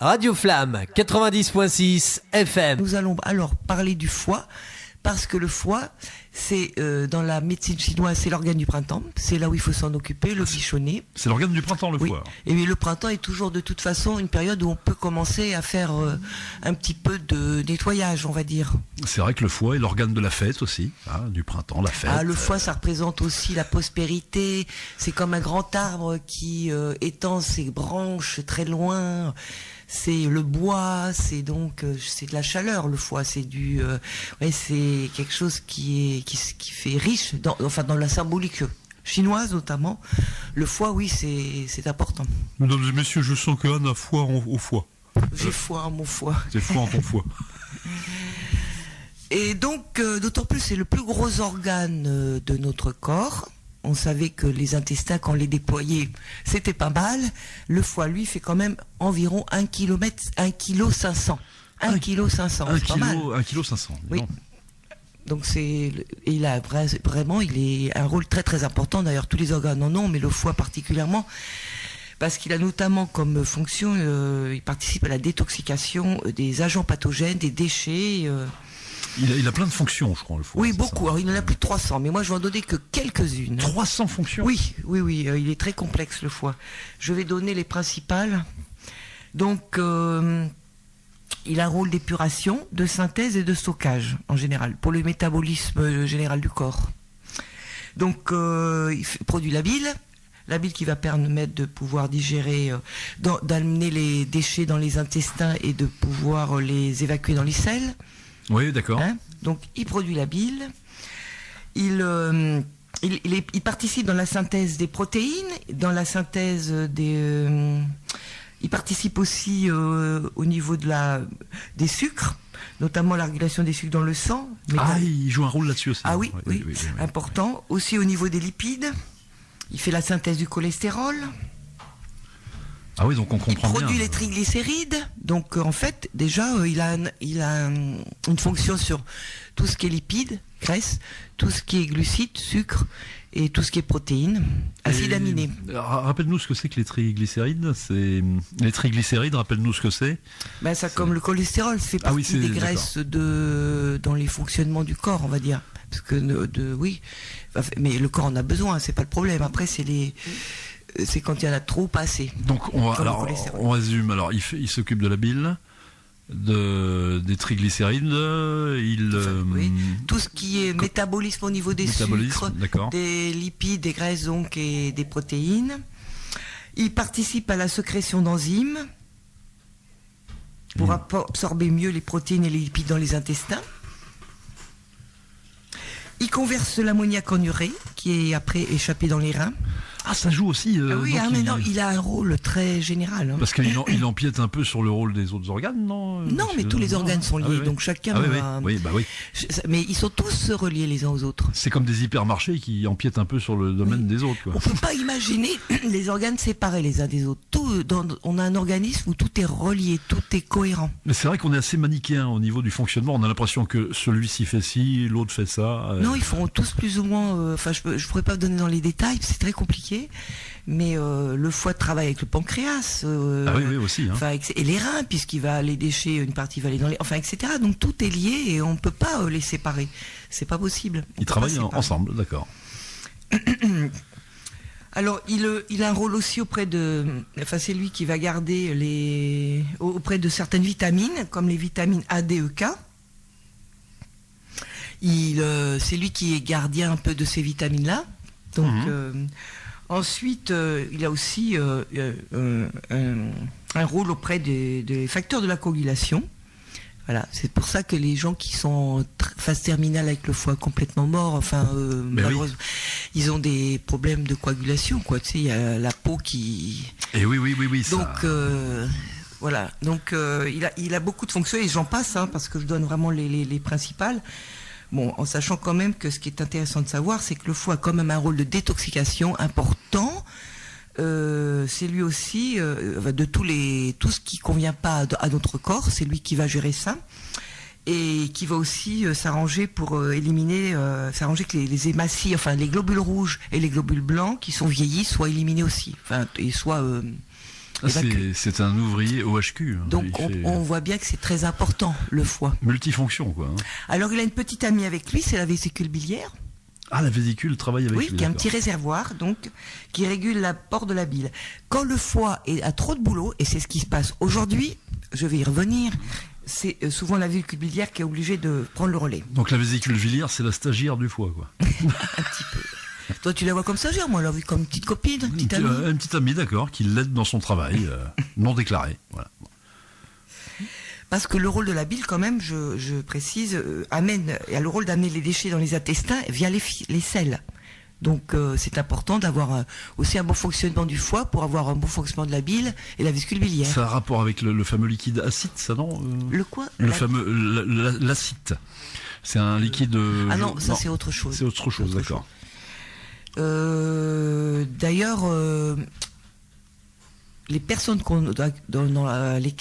Radio Flamme 90.6 FM. Nous allons alors parler du foie, parce que le foie, c'est dans la médecine chinoise, c'est l'organe du printemps. C'est là où il faut s'en occuper, le bichonner. C'est l'organe du printemps, le Oui. foie. Et oui, le printemps est toujours de toute façon une période où on peut commencer à faire un petit peu de nettoyage, on va dire. C'est vrai que le foie est l'organe de la fête aussi, hein, du printemps, la fête. Ah, le foie, ça représente aussi la prospérité. C'est comme un grand arbre qui étend ses branches très loin. C'est le bois, c'est donc c'est de la chaleur, le foie, c'est du c'est quelque chose qui fait riche dans la symbolique chinoise notamment. Le foie, oui, c'est important. Mesdames et messieurs, je sens qu'Anne a foi au foie. J'ai foi en mon foie. C'est foi en ton foie. Et donc d'autant plus c'est le plus gros organe de notre corps. On savait que les intestins, quand on les déployait, c'était pas mal. Le foie, lui, fait quand même environ 1 kg 500. 1 kg 500, c'est pas mal. 1 kg 500. Oui. Donc il a vraiment, il est un rôle très très important. D'ailleurs, tous les organes en ont, mais le foie particulièrement, parce qu'il a notamment comme fonction, il participe à la détoxication des agents pathogènes, des déchets. Il a plein de fonctions, je crois, le foie. Oui, beaucoup. Alors, il en a plus de 300, mais moi, je vais en donner que quelques-unes. 300 fonctions? Oui, il est très complexe, le foie. Je vais donner les principales. Donc, il a un rôle d'épuration, de synthèse et de stockage, en général, pour le métabolisme général du corps. Donc, il produit la bile qui va permettre de pouvoir digérer, d'amener les déchets dans les intestins et de pouvoir les évacuer dans les selles. Oui, d'accord. Donc, il produit la bile. Il participe dans la synthèse des protéines, dans la synthèse des. Il participe aussi au niveau des sucres, notamment la régulation des sucres dans le sang. Il joue un rôle là-dessus aussi. Ah oui, important. Aussi au niveau des lipides. Il fait la synthèse du cholestérol. Ah oui, donc on comprend bien. Il produit les triglycérides. Donc en fait, déjà, il a une fonction sur tout ce qui est lipides, graisse, tout ce qui est glucides, sucre, et tout ce qui est protéines, acides aminés. Rappelle-nous ce que c'est que les triglycérides. Les triglycérides, rappelle-nous ce que c'est. Ça comme le cholestérol, c'est partie des graisses dans les fonctionnements du corps, on va dire. Parce que mais le corps en a besoin, c'est pas le problème. Après, c'est quand il y en a trop, pas assez. Donc on résume. Alors il s'occupe de la bile, des triglycérides, tout ce qui est métabolisme au niveau des sucres, des lipides, des graisses donc et des protéines. Il participe à la sécrétion d'enzymes pour absorber mieux les protéines et les lipides dans les intestins. Il converse l'ammoniac en urée qui est après échappé dans les reins. Ah, ça joue aussi. Il a un rôle très général. Parce qu'il empiète un peu sur le rôle des autres organes, non? Non, mais tous les organes sont liés, donc chacun. Oui. Mais ils sont tous reliés les uns aux autres. C'est comme des hypermarchés qui empiètent un peu sur le domaine des autres, quoi. On peut pas imaginer les organes séparés les uns des autres. On a un organisme où tout est relié, tout est cohérent. Mais c'est vrai qu'on est assez manichéen au niveau du fonctionnement. On a l'impression que celui-ci fait ci, l'autre fait ça. Non, ils font tous plus ou moins. Je pourrais pas vous donner dans les détails, c'est très compliqué. Mais le foie travaille avec le pancréas, oui aussi, et les reins, puisqu'il va les déchets, une partie va aller dans les, etc. Donc tout est lié et on peut pas les séparer. C'est pas possible. Ils travaillent ensemble, d'accord. Alors il a un rôle aussi auprès de, c'est lui qui va garder auprès de certaines vitamines, comme les vitamines A, D, E, K. C'est lui qui est gardien un peu de ces vitamines-là. Donc ensuite, il a aussi un rôle auprès des facteurs de la coagulation. Voilà, c'est pour ça que les gens qui sont en phase terminale avec le foie complètement mort, malheureusement, ils ont des problèmes de coagulation, quoi. Tu sais, il y a la peau qui. Et oui. Donc voilà, donc il a beaucoup de fonctions et j'en passe, parce que je donne vraiment les principales. Bon, en sachant quand même que ce qui est intéressant de savoir, c'est que le foie a quand même un rôle de détoxication important. C'est lui aussi de tout ce qui convient pas à notre corps, c'est lui qui va gérer ça et qui va aussi s'arranger pour éliminer, s'arranger que les hématies, les globules rouges et les globules blancs qui sont vieillis soient éliminés aussi, et soient C'est un ouvrier OHQ. Donc on voit bien que c'est très important, le foie. Multifonction, quoi. Alors il a une petite amie avec lui, c'est la vésicule biliaire. Ah, la vésicule travaille avec lui. Oui, qui a un petit réservoir, donc, qui régule l'apport de la bile. Quand le foie a trop de boulot, et c'est ce qui se passe aujourd'hui, je vais y revenir, c'est souvent la vésicule biliaire qui est obligée de prendre le relais. Donc la vésicule biliaire, c'est la stagiaire du foie, quoi. Un petit peu. Toi, tu la vois comme stagiaire, moi, je l'ai vue comme une petite copine, une petite amie. Une petite amie, d'accord, qui l'aide dans son travail, non déclaré. Voilà. Parce que le rôle de la bile, quand même, je précise, a le rôle d'amener les déchets dans les intestins via les selles. Donc c'est important d'avoir aussi un bon fonctionnement du foie pour avoir un bon fonctionnement de la bile et la vésicule biliaire. Ça a un rapport avec le fameux liquide acide, ça, non Le quoi? Fameux l'acide. C'est un liquide. Ah non, ça c'est autre chose. C'est autre chose, d'accord. D'ailleurs, les personnes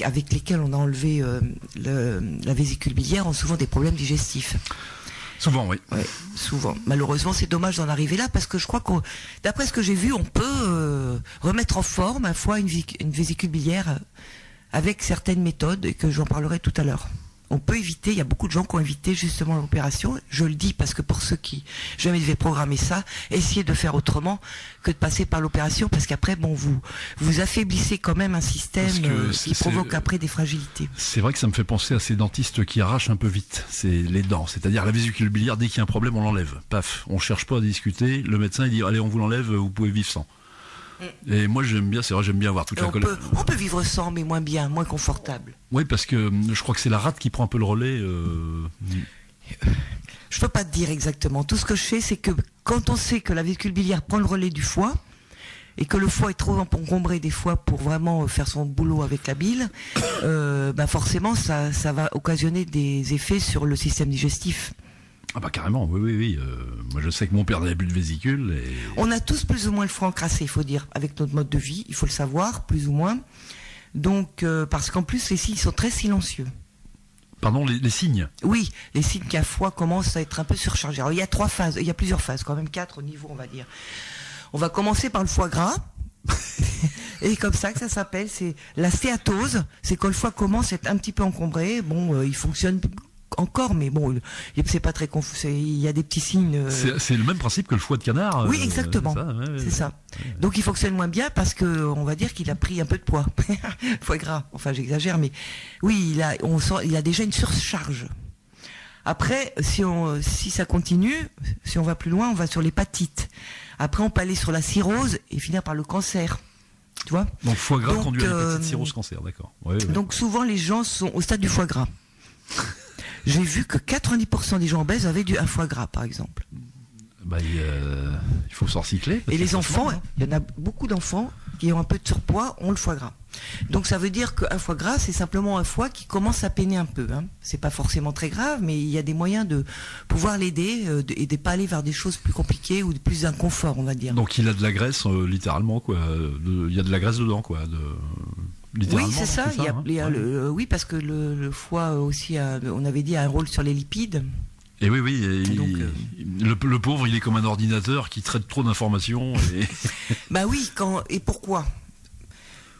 avec lesquelles on a enlevé la vésicule biliaire ont souvent des problèmes digestifs. Souvent, oui. Ouais, souvent. Malheureusement, c'est dommage d'en arriver là parce que je crois d'après ce que j'ai vu, on peut remettre en forme un foie, une vésicule biliaire avec certaines méthodes et que j'en parlerai tout à l'heure. On peut éviter, il y a beaucoup de gens qui ont évité justement l'opération. Je le dis parce que pour ceux qui jamais devaient programmer ça, essayez de faire autrement que de passer par l'opération parce qu'après, bon, vous affaiblissez quand même un système qui provoque après des fragilités. C'est vrai que ça me fait penser à ces dentistes qui arrachent un peu vite, c'est les dents. C'est-à-dire la vésicule biliaire, dès qu'il y a un problème, on l'enlève. Paf, on cherche pas à discuter. Le médecin, il dit, allez, on vous l'enlève, vous pouvez vivre sans. Et moi j'aime bien, c'est vrai, j'aime bien avoir toute la colère. On peut vivre sans, mais moins bien, moins confortable. Oui, parce que je crois que c'est la rate qui prend un peu le relais. Je peux pas te dire exactement. Tout ce que je sais, c'est que quand on sait que la vésicule biliaire prend le relais du foie et que le foie est trop encombré des fois pour vraiment faire son boulot avec la bile, forcément ça va occasionner des effets sur le système digestif. Ah bah carrément, oui. Moi je sais que mon père n'avait plus de vésicule. Et... On a tous plus ou moins le foie encrassé, il faut dire, avec notre mode de vie, il faut le savoir, plus ou moins. Donc, parce qu'en plus les signes sont très silencieux. Pardon, les signes? Oui, les signes qu'un foie commence à être un peu surchargé. Alors il y a 3 phases, il y a plusieurs phases, quand même 4 au niveau, on va dire. On va commencer par le foie gras. Et comme ça que ça s'appelle, c'est la stéatose, c'est quand le foie commence à être un petit peu encombré. Bon, il fonctionne encore, mais bon, c'est pas très confus. Il y a des petits signes. C'est le même principe que le foie de canard. Oui, exactement. C'est ça. Donc il fonctionne moins bien parce que on va dire qu'il a pris un peu de poids. Foie gras. Enfin, j'exagère, mais oui, il a déjà une surcharge. Après, si ça continue, si on va plus loin, on va sur l'hépatite. Après, on peut aller sur la cirrhose et finir par le cancer. Tu vois ? Donc foie gras conduit à l'hépatite, cirrhose, cancer, d'accord. Ouais. Donc souvent les gens sont au stade du foie gras. J'ai vu que 90% des gens obèses avaient un foie gras, par exemple. Il faut s'en recycler. Et les enfants, il y en a beaucoup d'enfants qui ont un peu de surpoids, ont le foie gras. Donc ça veut dire qu'un foie gras, c'est simplement un foie qui commence à peiner un peu. C'est pas forcément très grave, mais il y a des moyens de pouvoir l'aider et de pas aller vers des choses plus compliquées ou de plus d'inconfort, on va dire. Donc il a de la graisse, littéralement, quoi. Il y a de la graisse dedans, quoi. Oui, c'est ça. Oui, parce que le foie aussi, on avait dit, a un rôle sur les lipides. Et oui, donc, le pauvre, il est comme un ordinateur qui traite trop d'informations. Et... Bah oui, et pourquoi ?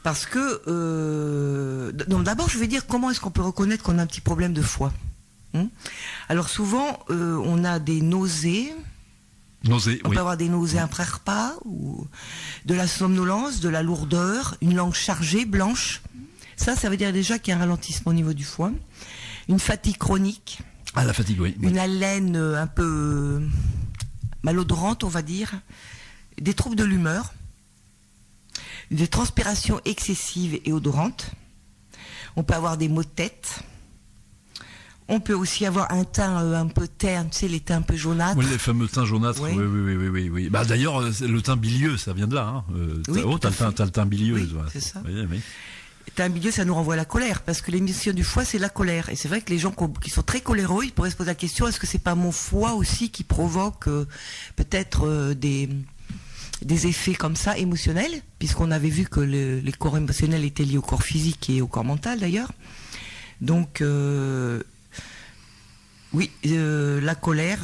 Parce que... d'abord, je vais dire comment est-ce qu'on peut reconnaître qu'on a un petit problème de foie. Alors souvent, on a des nausées. On peut avoir des nausées après repas, ou de la somnolence, de la lourdeur, une langue chargée, blanche. Ça veut dire déjà qu'il y a un ralentissement au niveau du foie. Une fatigue chronique. Ah, la fatigue, oui. Une haleine un peu malodorante, on va dire. Des troubles de l'humeur. Des transpirations excessives et odorantes. On peut avoir des maux de tête. On peut aussi avoir un teint un peu terne, tu sais, les teints un peu jaunâtres. Oui, les fameux teints jaunâtres, oui. Bah, d'ailleurs, le teint bilieux, ça vient de là. T'as le teint bilieux. Oui, c'est ça. Oui. Teint bilieux, ça nous renvoie à la colère, parce que l'émission du foie, c'est la colère. Et c'est vrai que les gens qui sont très coléreux, ils pourraient se poser la question, est-ce que c'est pas mon foie aussi qui provoque peut-être des effets comme ça, émotionnels, puisqu'on avait vu que les corps émotionnels étaient liés au corps physique et au corps mental, d'ailleurs. Donc... la colère.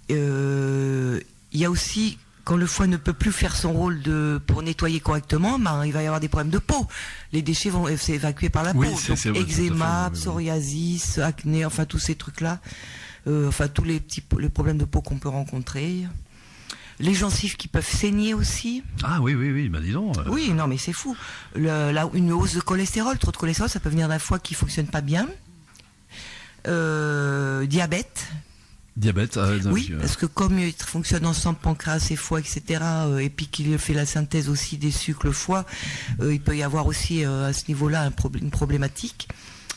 Il y a aussi, quand le foie ne peut plus faire son rôle pour nettoyer correctement, il va y avoir des problèmes de peau. Les déchets vont s'évacuer par la peau. Donc, eczéma, psoriasis, acné, enfin tous ces trucs-là. Tous les problèmes de peau qu'on peut rencontrer. Les gencives qui peuvent saigner aussi. Ah oui, bah dis donc. Oui, non mais c'est fou. Une hausse de cholestérol, trop de cholestérol, ça peut venir d'un foie qui fonctionne pas bien. Diabète. Oui, parce que comme il fonctionne ensemble, pancréas et foie, etc., et puis qu'il fait la synthèse aussi des sucres, le foie, il peut y avoir aussi à ce niveau-là une problématique.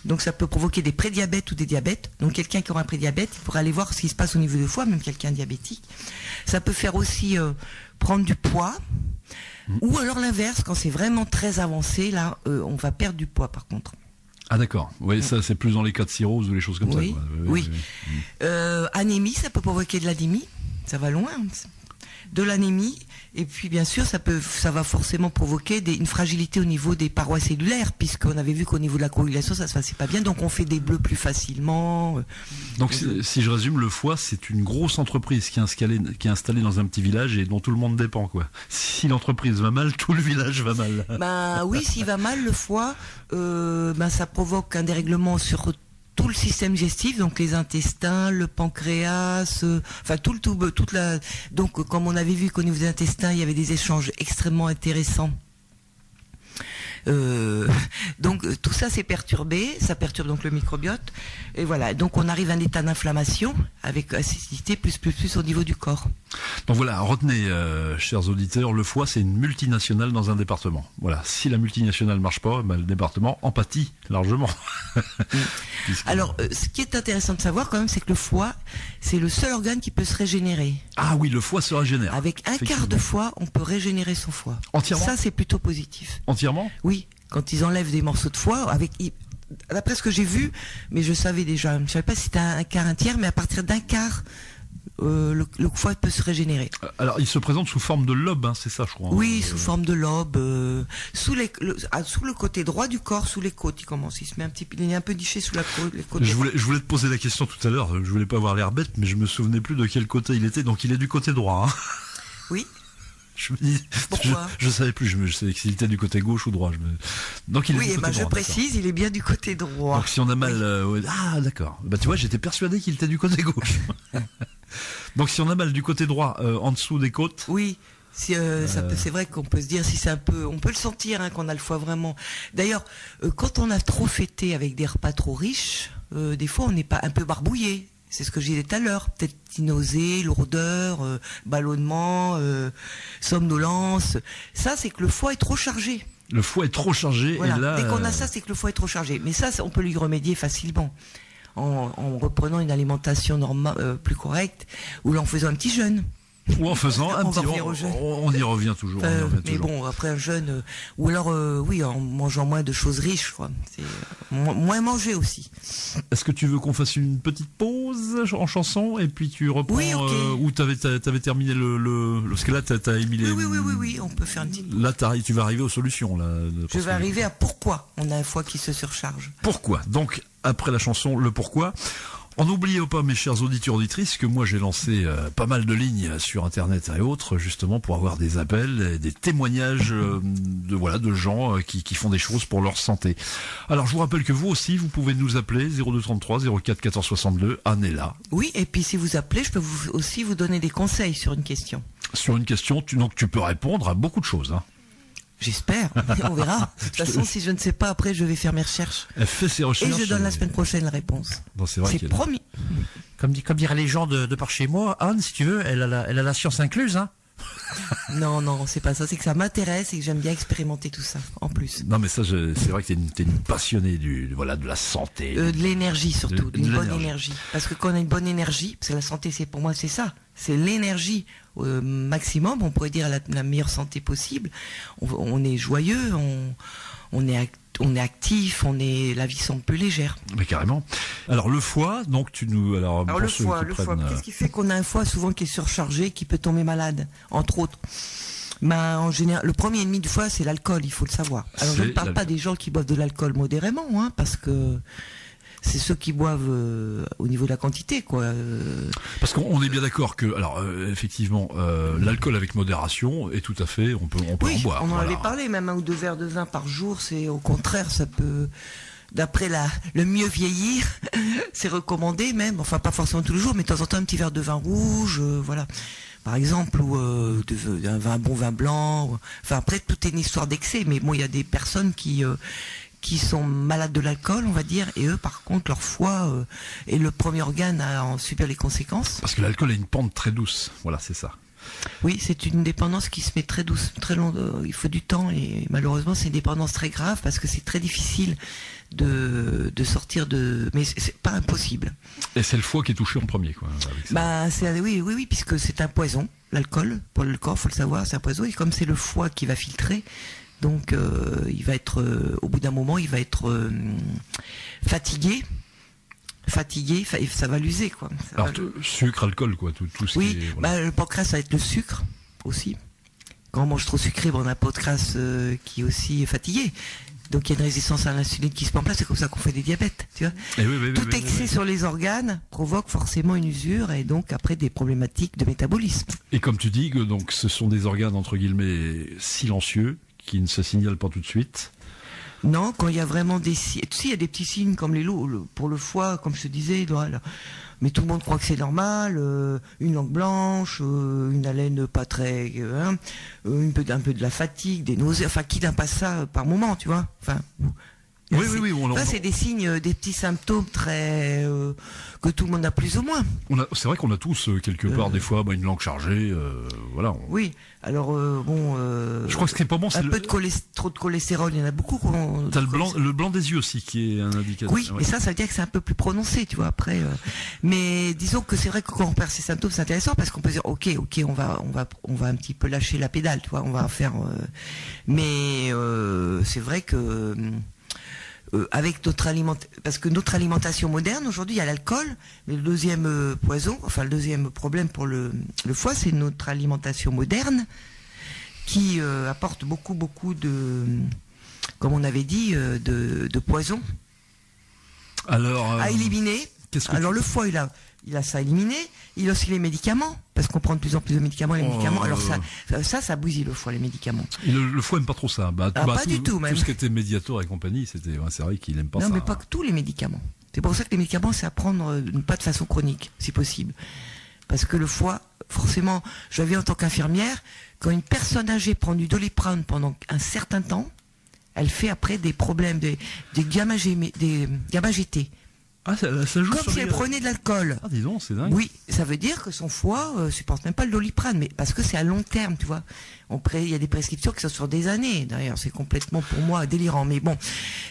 Donc ça peut provoquer des prédiabètes ou des diabètes. Donc quelqu'un qui aura un prédiabète, il pourra aller voir ce qui se passe au niveau du foie, même quelqu'un diabétique. Ça peut faire aussi prendre du poids, ou alors l'inverse, quand c'est vraiment très avancé, là, on va perdre du poids par contre. Ah d'accord, oui, ça c'est plus dans les cas de cirrhose ou les choses comme ça. Quoi. Oui. Anémie, ça peut provoquer de l'anémie, ça va loin. De l'anémie, et puis bien sûr ça va forcément provoquer une fragilité au niveau des parois cellulaires, puisqu'on avait vu qu'au niveau de la coagulation ça se passait pas bien, donc on fait des bleus plus facilement. Donc si je résume, le foie c'est une grosse entreprise qui est installée dans un petit village et dont tout le monde dépend, quoi. Si l'entreprise va mal, tout le village va mal. Oui, s'il va mal le foie, ça provoque un dérèglement sur tout le système digestif, donc les intestins, le pancréas, donc comme on avait vu qu'au niveau des intestins, il y avait des échanges extrêmement intéressants. Donc tout ça c'est perturbé, ça perturbe donc le microbiote, et voilà, donc on arrive à un état d'inflammation avec acidité plus au niveau du corps. Donc voilà, retenez chers auditeurs, le foie c'est une multinationale dans un département. Voilà, si la multinationale marche pas, le département en pâtit largement. Alors ce qui est intéressant de savoir quand même, c'est que le foie c'est le seul organe qui peut se régénérer. Ah oui, le foie se régénère. Avec un quart de foie, on peut régénérer son foie. Entièrement. Ça c'est plutôt positif. Entièrement ? Oui, quand ils enlèvent des morceaux de foie, d'après ce que j'ai vu, mais je savais déjà, je ne savais pas si c'était un quart, un tiers, mais à partir d'un quart, le foie peut se régénérer. Alors il se présente sous forme de lobe, c'est ça je crois. Oui, sous forme de lobe, sous le côté droit du corps, sous les côtes, il est un peu niché sous les côtes. Je voulais te poser la question tout à l'heure, je voulais pas avoir l'air bête, mais je me souvenais plus de quel côté il était, donc il est du côté droit. Oui. Je me dis, je savais plus, je savais s'il était du côté gauche ou droit. Donc il est du côté droit. Je précise, il est bien du côté droit. Donc si on a mal, ah d'accord. Tu vois, j'étais persuadé qu'il était du côté gauche. Donc si on a mal du côté droit, en dessous des côtes. Oui. C'est vrai qu'on peut se dire si c'est un peu, on peut le sentir qu'on a le foie vraiment. D'ailleurs, quand on a trop fêté avec des repas trop riches, des fois on n'est pas un peu barbouillé. C'est ce que je disais tout à l'heure, peut-être nausée, lourdeur, ballonnement, somnolence. Ça, c'est que le foie est trop chargé. Le foie est trop chargé. Voilà. Et là, dès qu'on a ça, c'est que le foie est trop chargé. Mais ça, on peut lui remédier facilement en reprenant une alimentation normale, plus correcte, ou en faisant un petit jeûne. Ou en faisant un petit on y revient toujours. Mais bon, après un jeûne, ou alors en mangeant moins de choses riches, quoi. C'est moins manger aussi. Est-ce que tu veux qu'on fasse une petite pause en chanson et puis tu reprends? Oui, ok. Ou t'avais terminé parce que là t'as émis les. Oui, on peut faire une petite pause. Là tu vas arriver aux solutions là. Je vais arriver à pourquoi on a un foie qui se surcharge. Pourquoi? Donc après la chanson, le pourquoi. On n'oubliez pas, mes chers auditeurs auditrices, que moi j'ai lancé pas mal de lignes sur Internet et autres, justement pour avoir des appels, et des témoignages de gens qui font des choses pour leur santé. Alors je vous rappelle que vous aussi, vous pouvez nous appeler 0233 04 14 62. Anne est là. Oui, et puis si vous appelez, je peux aussi vous donner des conseils sur une question. Sur une question, tu peux répondre à beaucoup de choses. J'espère, on verra. De toute façon, si je ne sais pas, après, je vais faire mes recherches. Elle fait ses recherches. Et je donne la semaine prochaine la réponse. Bon, c'est vrai promis. Comme diraient les gens de par chez moi, Anne, si tu veux, elle a la science incluse, Non, c'est pas ça. C'est que ça m'intéresse et que j'aime bien expérimenter tout ça, en plus. Non, mais ça, c'est vrai que t'es une passionnée de la santé. De l'énergie, surtout. D'une bonne énergie. Parce que quand on a une bonne énergie, parce que la santé, pour moi, c'est ça. C'est l'énergie maximum, on pourrait dire la meilleure santé possible. On est joyeux, on est actif, la vie semble plus légère. Mais carrément. Alors le foie, donc alors le foie, qu'est-ce qui fait qu'on a un foie souvent qui est surchargé, qui peut tomber malade, entre autres? En général, le premier ennemi du foie, c'est l'alcool, il faut le savoir. Alors je ne parle pas des gens qui boivent de l'alcool modérément, parce que c'est ceux qui boivent au niveau de la quantité, quoi. Parce qu'on est bien d'accord que, alors effectivement, l'alcool avec modération est tout à fait, on peut en boire. On en voilà. avait parlé, même 1 ou 2 verres de vin par jour, c'est au contraire, ça peut, d'après le mieux vieillir, c'est recommandé même, enfin pas forcément tous les jours, mais de temps en temps un petit verre de vin rouge, voilà. Par exemple, ou un bon vin blanc. Enfin après, tout est une histoire d'excès, mais bon, il y a des personnes qui sont malades de l'alcool, on va dire, et eux, par contre, leur foie est le premier organe à en subir les conséquences. Parce que l'alcool a une pente très douce, voilà, c'est ça. Oui, c'est une dépendance qui se met très douce, très long. Il faut du temps, et malheureusement, c'est une dépendance très grave parce que c'est très difficile de sortir de. Mais c'est pas impossible. Et c'est le foie qui est touché en premier, quoi. Avec ça. Bah, oui, puisque c'est un poison. L'alcool, pour le corps, faut le savoir, c'est un poison. Et comme c'est le foie qui va filtrer, donc il va être, au bout d'un moment, il va être fatigué, et ça va l'user, quoi. Alors, sucre, alcool, quoi, tout ce qui est, voilà. Le pancréas, ça va être le sucre aussi. Quand on mange trop sucré, on a un pancréas qui est aussi fatigué. Donc il y a une résistance à l'insuline qui se met en place, c'est comme ça qu'on fait des diabètes, tu vois. Tout excès sur les organes provoque forcément une usure et donc après des problématiques de métabolisme. Et comme tu dis que donc ce sont des organes entre guillemets silencieux qui ne se signalent pas tout de suite. Non, quand il y a vraiment des signes, il y a des petits signes comme les loups pour le foie, comme je te disais, mais tout le monde croit que c'est normal, une langue blanche, une haleine pas très, un peu de la fatigue, des nausées, enfin qui n'a pas ça par moment, tu vois, enfin. Oui. C'est des signes, des petits symptômes très que tout le monde a plus ou moins. C'est vrai qu'on a tous quelque part des fois une langue chargée, voilà. Oui. Alors je crois que ce qui est pas bon, c'est trop de cholestérol. Il y en a beaucoup. T'as le blanc des yeux aussi qui est un indicateur. Oui, mais ça veut dire que c'est un peu plus prononcé, tu vois. Après, mais disons que c'est vrai que quand on perd ces symptômes, c'est intéressant parce qu'on peut dire, ok, on va un petit peu lâcher la pédale, tu vois. On va faire, mais c'est vrai que avec parce que notre alimentation moderne aujourd'hui, il y a l'alcool, mais le deuxième poison, enfin le deuxième problème pour le foie, c'est notre alimentation moderne qui apporte beaucoup de, comme on avait dit, de poison à éliminer. Alors le foie, il a ça éliminé. Il a aussi les médicaments, parce qu'on prend de plus en plus de médicaments. Alors ça bousille le foie, les médicaments. Le foie aime pas trop ça. Pas du tout, même. Tout ce qui était Mediator et compagnie, c'est vrai qu'il aime pas ça. Non, mais pas que tous les médicaments. C'est pour ça que les médicaments, c'est à prendre pas de façon chronique, si possible. Parce que le foie, forcément, je l'avais en tant qu'infirmière, quand une personne âgée prend du Doliprane pendant un certain temps, elle fait après des problèmes, des gamma-GT. Ah, ça joue comme si elle prenait de l'alcool. Ah, dis donc, c'est dingue. Oui, ça veut dire que son foie supporte même pas le Doliprane, mais parce que c'est à long terme, tu vois. Il y a des prescriptions qui sont sur des années. D'ailleurs, c'est complètement pour moi délirant. Mais bon,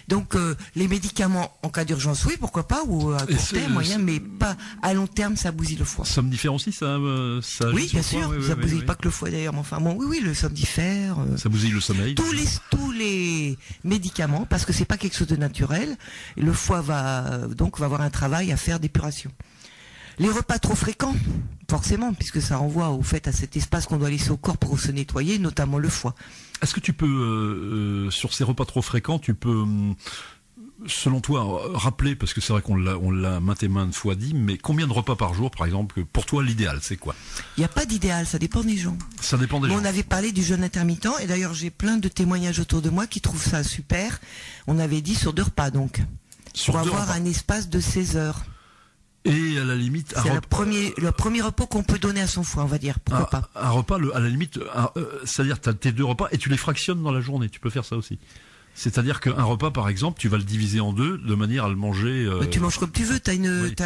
donc les médicaments en cas d'urgence, oui, pourquoi pas, ou à court terme, moyen, mais pas à long terme, ça bousille le foie. Somnifère aussi, ça. Oui, bien sûr. Ça bousille pas que le foie d'ailleurs, mais enfin bon, oui, le somnifère. Ça bousille le sommeil. Tous les médicaments, parce que c'est pas quelque chose de naturel. Et le foie va avoir un travail à faire d'épuration. Les repas trop fréquents, forcément, puisque ça renvoie au fait à cet espace qu'on doit laisser au corps pour se nettoyer, notamment le foie. Est-ce que tu peux, sur ces repas trop fréquents, tu peux, selon toi, rappeler, parce que c'est vrai qu'on l'a maintes et maintes fois dit, mais combien de repas par jour, par exemple, pour toi, l'idéal, c'est quoi? Il n'y a pas d'idéal, ça dépend des gens. Ça dépend des gens. On avait parlé du jeûne intermittent, et d'ailleurs j'ai plein de témoignages autour de moi qui trouvent ça super. On avait dit sur 2 repas, donc. Pour avoir un espace de 16 heures. Et à la limite, c'est le premier repas qu'on peut donner à son foie, on va dire. Pourquoi pas? Un repas, à la limite, c'est-à-dire tu as tes 2 repas et tu les fractionnes dans la journée. Tu peux faire ça aussi. C'est-à-dire qu'un repas, par exemple, tu vas le diviser en 2 de manière à le manger. Tu manges comme tu veux. T'as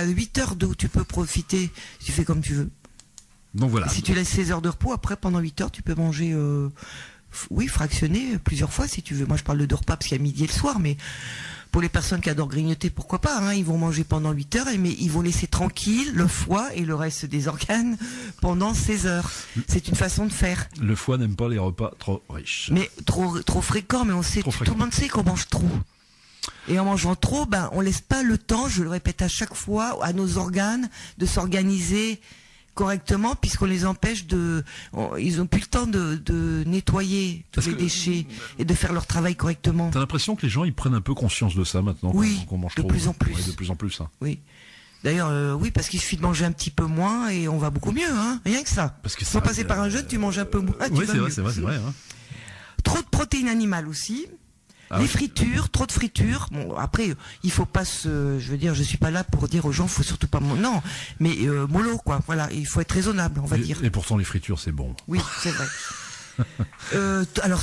8 heures d'où tu peux profiter. Tu fais comme tu veux. Donc voilà. Et si tu laisses 16 heures de repos, après pendant 8 heures, tu peux manger. Fractionner plusieurs fois si tu veux. Moi, je parle de 2 repas parce qu'il y a midi et le soir, mais. Pour les personnes qui adorent grignoter, pourquoi pas, hein, ils vont manger pendant 8 heures, mais ils vont laisser tranquille le foie et le reste des organes pendant 16 heures. C'est une façon de faire. Le foie n'aime pas les repas trop riches. Mais trop fréquents, mais tout le monde sait qu'on mange trop. Et en mangeant trop, on laisse pas le temps, je le répète à chaque fois, à nos organes de s'organiser correctement puisqu'on les empêche ils ont plus le temps de nettoyer tous les déchets et de faire leur travail correctement. T'as l'impression que les gens ils prennent un peu conscience de ça maintenant Oui, qu'on mange de trop. plus en plus. Ouais, de plus en plus. Hein. Oui. D'ailleurs, oui, parce qu'il suffit de manger un petit peu moins et on va beaucoup mieux, hein. Rien que ça. Parce que sans passer par un jeûne, tu manges un peu moins. Oui, c'est vrai. Hein. Trop de protéines animales aussi. Les fritures, trop de fritures. Bon, après, il faut pas je veux dire, je suis pas là pour dire aux gens, faut surtout pas non, mais mollo quoi. Voilà, il faut être raisonnable, on va dire. Et pourtant les fritures c'est bon. Oui, c'est vrai. Alors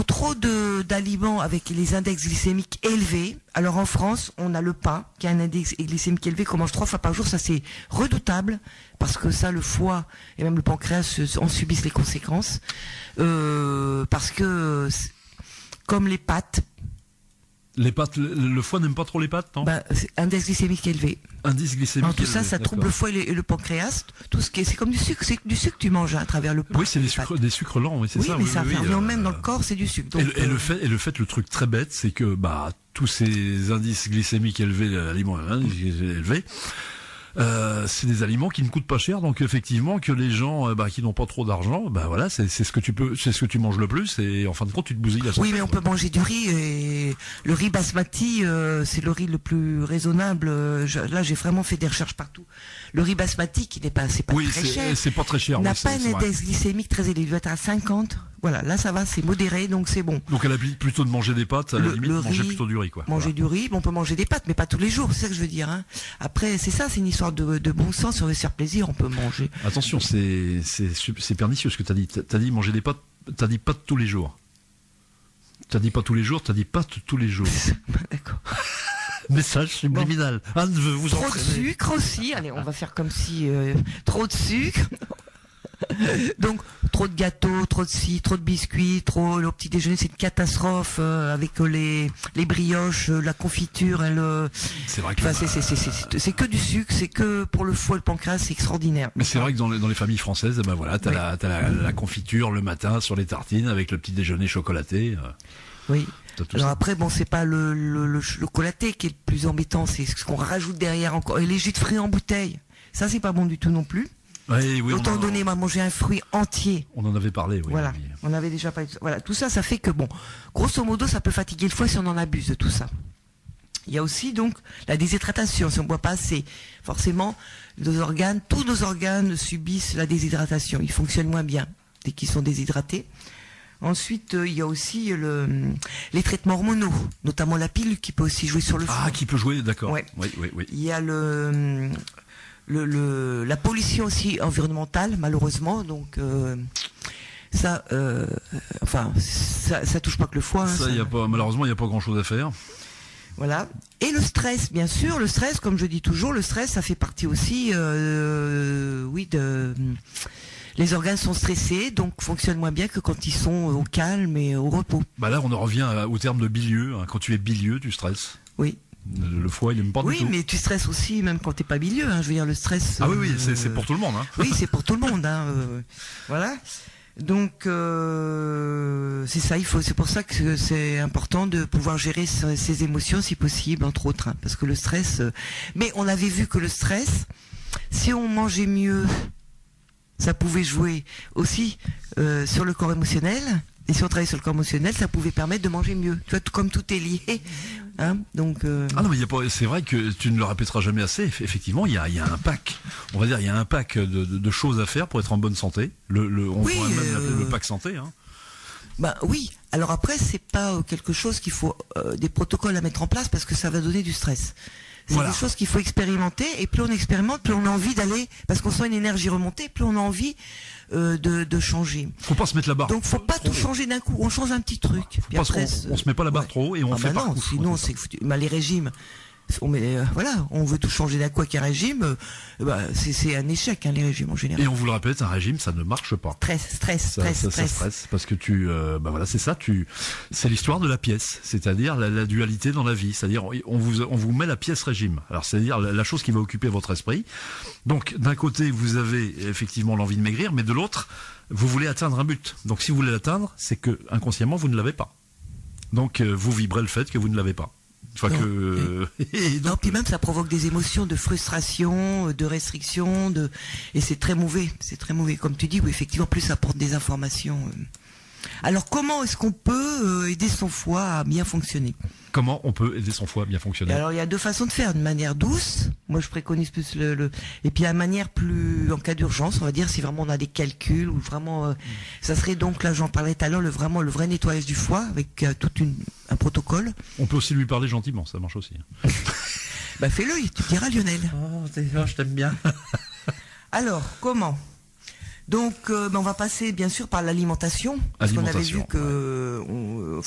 trop d'aliments avec les index glycémiques élevés. Alors en France, on a le pain qui a un index glycémique élevé qu'on mange 3 fois par jour. Ça c'est redoutable parce que ça, le foie et même le pancréas en subissent les conséquences. Parce que comme les pâtes. Les pâtes, le foie n'aime pas trop les pâtes, non? C'est index glycémique élevé. Indice glycémique élevé. Tout ça, ça trouble le foie et le pancréas. Tout ce qui est, c'est comme du sucre que tu manges à travers le pain. Oui, c'est des sucres lents, oui, c'est ça. Oui, mais ça fait même dans le corps, c'est du sucre. Donc, et le truc très bête, c'est que tous ces indices glycémiques élevés, aliments élevés. C'est des aliments qui ne coûtent pas cher, donc effectivement que les gens qui n'ont pas trop d'argent, voilà, c'est ce que tu manges le plus, et en fin de compte tu te bousilles la santé. Oui, mais on peut manger du riz, et le riz basmati, c'est le riz le plus raisonnable. Là, j'ai vraiment fait des recherches partout. Le riz basmati, qui n'est pas, c'est pas très cher. C'est pas très cher. N'a pas un index glycémique très élevé, il doit être à 50. Voilà, là ça va, c'est modéré, donc c'est bon. Donc elle a plutôt de manger des pâtes, à la limite manger plutôt du riz, quoi. Manger du riz, on peut manger des pâtes, mais pas tous les jours, c'est ça que je veux dire. Hein. Après, c'est ça, c'est une histoire de bon sens, si on veut se faire plaisir, on peut manger. Attention, c'est pernicieux ce que t'as dit. T'as dit manger des pâtes, t'as dit pâtes tous les jours. T'as dit pas tous les jours, t'as dit pâtes tous les jours. D'accord. Message subliminal. Anne veut vous trop de sucre aussi, allez, on va faire comme si trop de sucre. Donc trop de gâteaux, trop de biscuits, trop le petit déjeuner, c'est une catastrophe avec les brioches, la confiture, c'est vrai que c'est que du sucre, c'est que pour le foie, le pancréas, c'est extraordinaire. Mais c'est vrai que dans les familles françaises, voilà, t'as la confiture le matin sur les tartines avec le petit déjeuner chocolaté. Oui. Alors après, c'est pas le chocolaté qui est le plus embêtant, c'est ce qu'on rajoute derrière encore. Et les jus de fruits en bouteille, ça c'est pas bon du tout non plus. Oui, autant donner, manger un fruit entier. On en avait parlé, oui. Voilà, on avait déjà parlé de ça. Voilà, tout ça, ça fait que grosso modo, ça peut fatiguer le foie si on en abuse de tout ça. Il y a aussi donc la déshydratation. Si on ne boit pas assez, forcément, tous nos organes subissent la déshydratation. Ils fonctionnent moins bien dès qu'ils sont déshydratés. Ensuite, il y a aussi les traitements hormonaux, notamment la pilule qui peut aussi jouer sur le foie. Ah, qui peut jouer, d'accord. Ouais. Oui. Il y a la pollution aussi environnementale, malheureusement, donc ça touche pas que le foie. Malheureusement, il n'y a pas grand-chose à faire. Voilà. Et le stress, bien sûr, le stress, comme je dis toujours, le stress, ça fait partie aussi, les organes sont stressés, donc fonctionnent moins bien que quand ils sont au calme et au repos. Là, on en revient au terme de bilieux. Quand tu es bilieux, tu stresses. Oui. Le foie, il n'aime pas du tout. Oui, mais tu stresses aussi, même quand t'es pas bilieux. Je veux dire, le stress. Ah oui, c'est pour tout le monde. Oui, c'est pour tout le monde. Voilà. Donc c'est ça. C'est pour ça que c'est important de pouvoir gérer ses émotions, si possible, entre autres, parce que le stress. Mais on avait vu que le stress, si on mangeait mieux, ça pouvait jouer aussi sur le corps émotionnel. Et si on travaillait sur le corps émotionnel, ça pouvait permettre de manger mieux. Tu vois, comme tout est lié. Donc. Ah non, mais c'est vrai que tu ne le répéteras jamais assez. Effectivement, il y a un pack. On va dire, il y a un pack de choses à faire pour être en bonne santé. On pourrait même l'appeler le pack santé. Oui. Alors après, c'est pas quelque chose qu'il faut des protocoles à mettre en place parce que ça va donner du stress. C'est des choses qu'il faut expérimenter, et plus on expérimente, plus on a envie d'aller, parce qu'on sent une énergie remonter, plus on a envie de changer. Faut pas se mettre la barre. Donc faut pas tout changer d'un coup, on change un petit truc. Puis après, on se met pas la barre trop haut et on fait par couche. Sinon c'est foutu. Les régimes, on veut tout changer d'un coup avec un régime, c'est un échec, les régimes en général. Et on vous le répète, un régime, ça ne marche pas. Stress, parce que c'est ça, c'est l'histoire de la pièce, c'est-à-dire la dualité dans la vie, c'est-à-dire on vous met la pièce régime. Alors c'est-à-dire la chose qui va occuper votre esprit. Donc d'un côté vous avez effectivement l'envie de maigrir, mais de l'autre vous voulez atteindre un but. Donc si vous voulez l'atteindre, c'est que inconsciemment vous ne l'avez pas. Donc vous vibrez le fait que vous ne l'avez pas. Enfin que. Non, donc, puis même ça provoque des émotions de frustration, de restriction, et c'est très mauvais. C'est très mauvais, comme tu dis. Oui, effectivement, plus ça apporte des informations. Alors, comment est-ce qu'on peut aider son foie à bien fonctionner ? comment on peut aider son foie à bien fonctionner ? Alors, il y a deux façons de faire. D'une manière douce, moi je préconise plus et puis une manière plus en cas d'urgence, on va dire, si vraiment on a des calculs ou vraiment, ça serait donc là, j'en parlais tout à l'heure, le vrai nettoyage du foie avec un protocole. On peut aussi lui parler gentiment, ça marche aussi. Bah fais-le, tu diras Lionel. Oh, je t'aime bien. Alors, comment ? Donc, on va passer bien sûr par l'alimentation, parce qu'on avait vu que on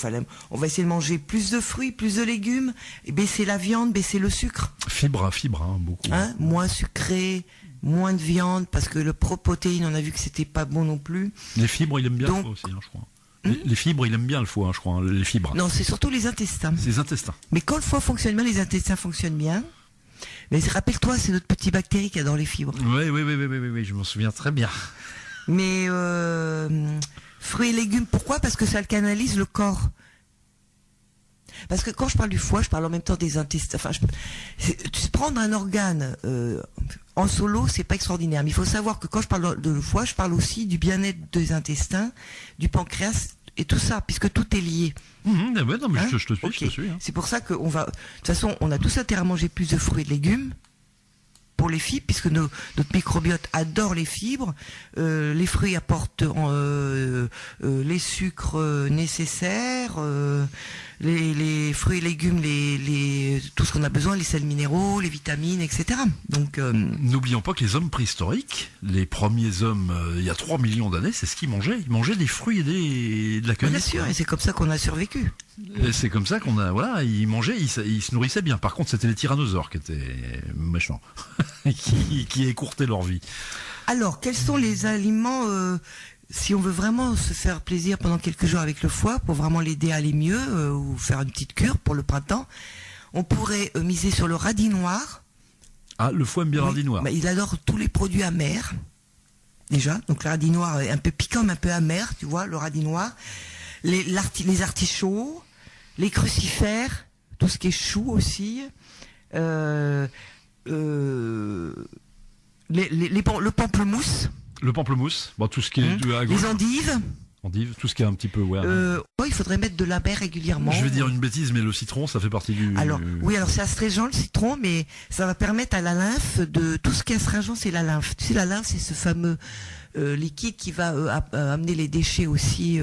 va essayer de manger plus de fruits, plus de légumes, et baisser la viande, baisser le sucre. Fibre, beaucoup. Moins sucré, moins de viande, parce que le protéine, on a vu que c'était pas bon non plus. Les fibres, il aime bien le foie aussi, je crois. Les fibres, il aime bien le foie, je crois. Les fibres. Non, c'est surtout les intestins. C'est les intestins. Mais quand le foie fonctionne bien, les intestins fonctionnent bien. Mais rappelle-toi, c'est notre petit bactérie qui adore les fibres. Oui, je m'en souviens très bien. Mais fruits et légumes, pourquoi ? Parce que ça canalise le corps. Parce que quand je parle du foie, je parle en même temps des intestins. Enfin, prendre un organe en solo, c'est pas extraordinaire. Mais il faut savoir que quand je parle de foie, je parle aussi du bien-être des intestins, du pancréas et tout ça, puisque tout est lié. Je te suis, okay. Je te suis. C'est pour ça que de toute façon, on a tous intérêt à manger plus de fruits et de légumes pour les fibres, puisque notre microbiote adore les fibres. Les fruits apportent les sucres nécessaires, les fruits et légumes, tout ce qu'on a besoin, les sels minéraux, les vitamines, etc. Donc, n'oublions pas que les hommes préhistoriques, les premiers hommes, il y a 3 millions d'années, c'est ce qu'ils mangeaient. Ils mangeaient des fruits et de la canette. Bien sûr, et c'est comme ça qu'on a survécu. Et c'est comme ça qu'on a, ils mangeaient, ils se nourrissaient bien. Par contre, c'était les tyrannosaures qui étaient méchants, qui écourtaient leur vie. Alors, quels sont les aliments, si on veut vraiment se faire plaisir pendant quelques jours avec le foie, pour vraiment l'aider à aller mieux, ou faire une petite cure pour le printemps, on pourrait miser sur le radis noir. Ah, le foie aime bien le radis noir. Bah, il adore tous les produits amers, déjà. Donc le radis noir est un peu piquant, mais un peu amer, tu vois, le radis noir. Les artichauts, les crucifères, tout ce qui est chou aussi, le pamplemousse. Le pamplemousse, tout ce qui est à gauche. Les endives. Tout ce qui est un petit peu, il faudrait mettre de la baie régulièrement. Je vais dire une bêtise, mais le citron, ça fait partie du... Alors c'est astringent le citron, mais ça va permettre à la lymphe de... Tout ce qui est astringent, c'est la lymphe. Tu sais, la lymphe, c'est ce fameux liquide qui va amener les déchets aussi...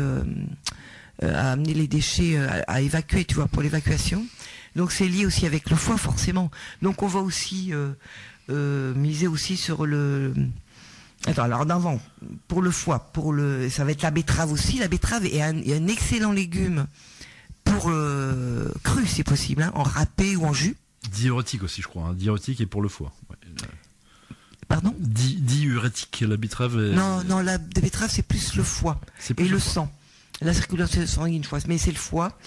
à évacuer, tu vois, pour l'évacuation. Donc c'est lié aussi avec le foie, forcément. Donc on va aussi miser aussi sur le... Attends, alors d'avant, pour le foie, ça va être la betterave aussi. La betterave est un excellent légume pour cru, si possible, en râpé ou en jus. Diurétique aussi, je crois. Diurétique et pour le foie. Ouais. Pardon ? Diurétique, la betterave. Non, la betterave c'est plus le foie et le sang. La circulation sanguine, je crois, mais c'est le foie.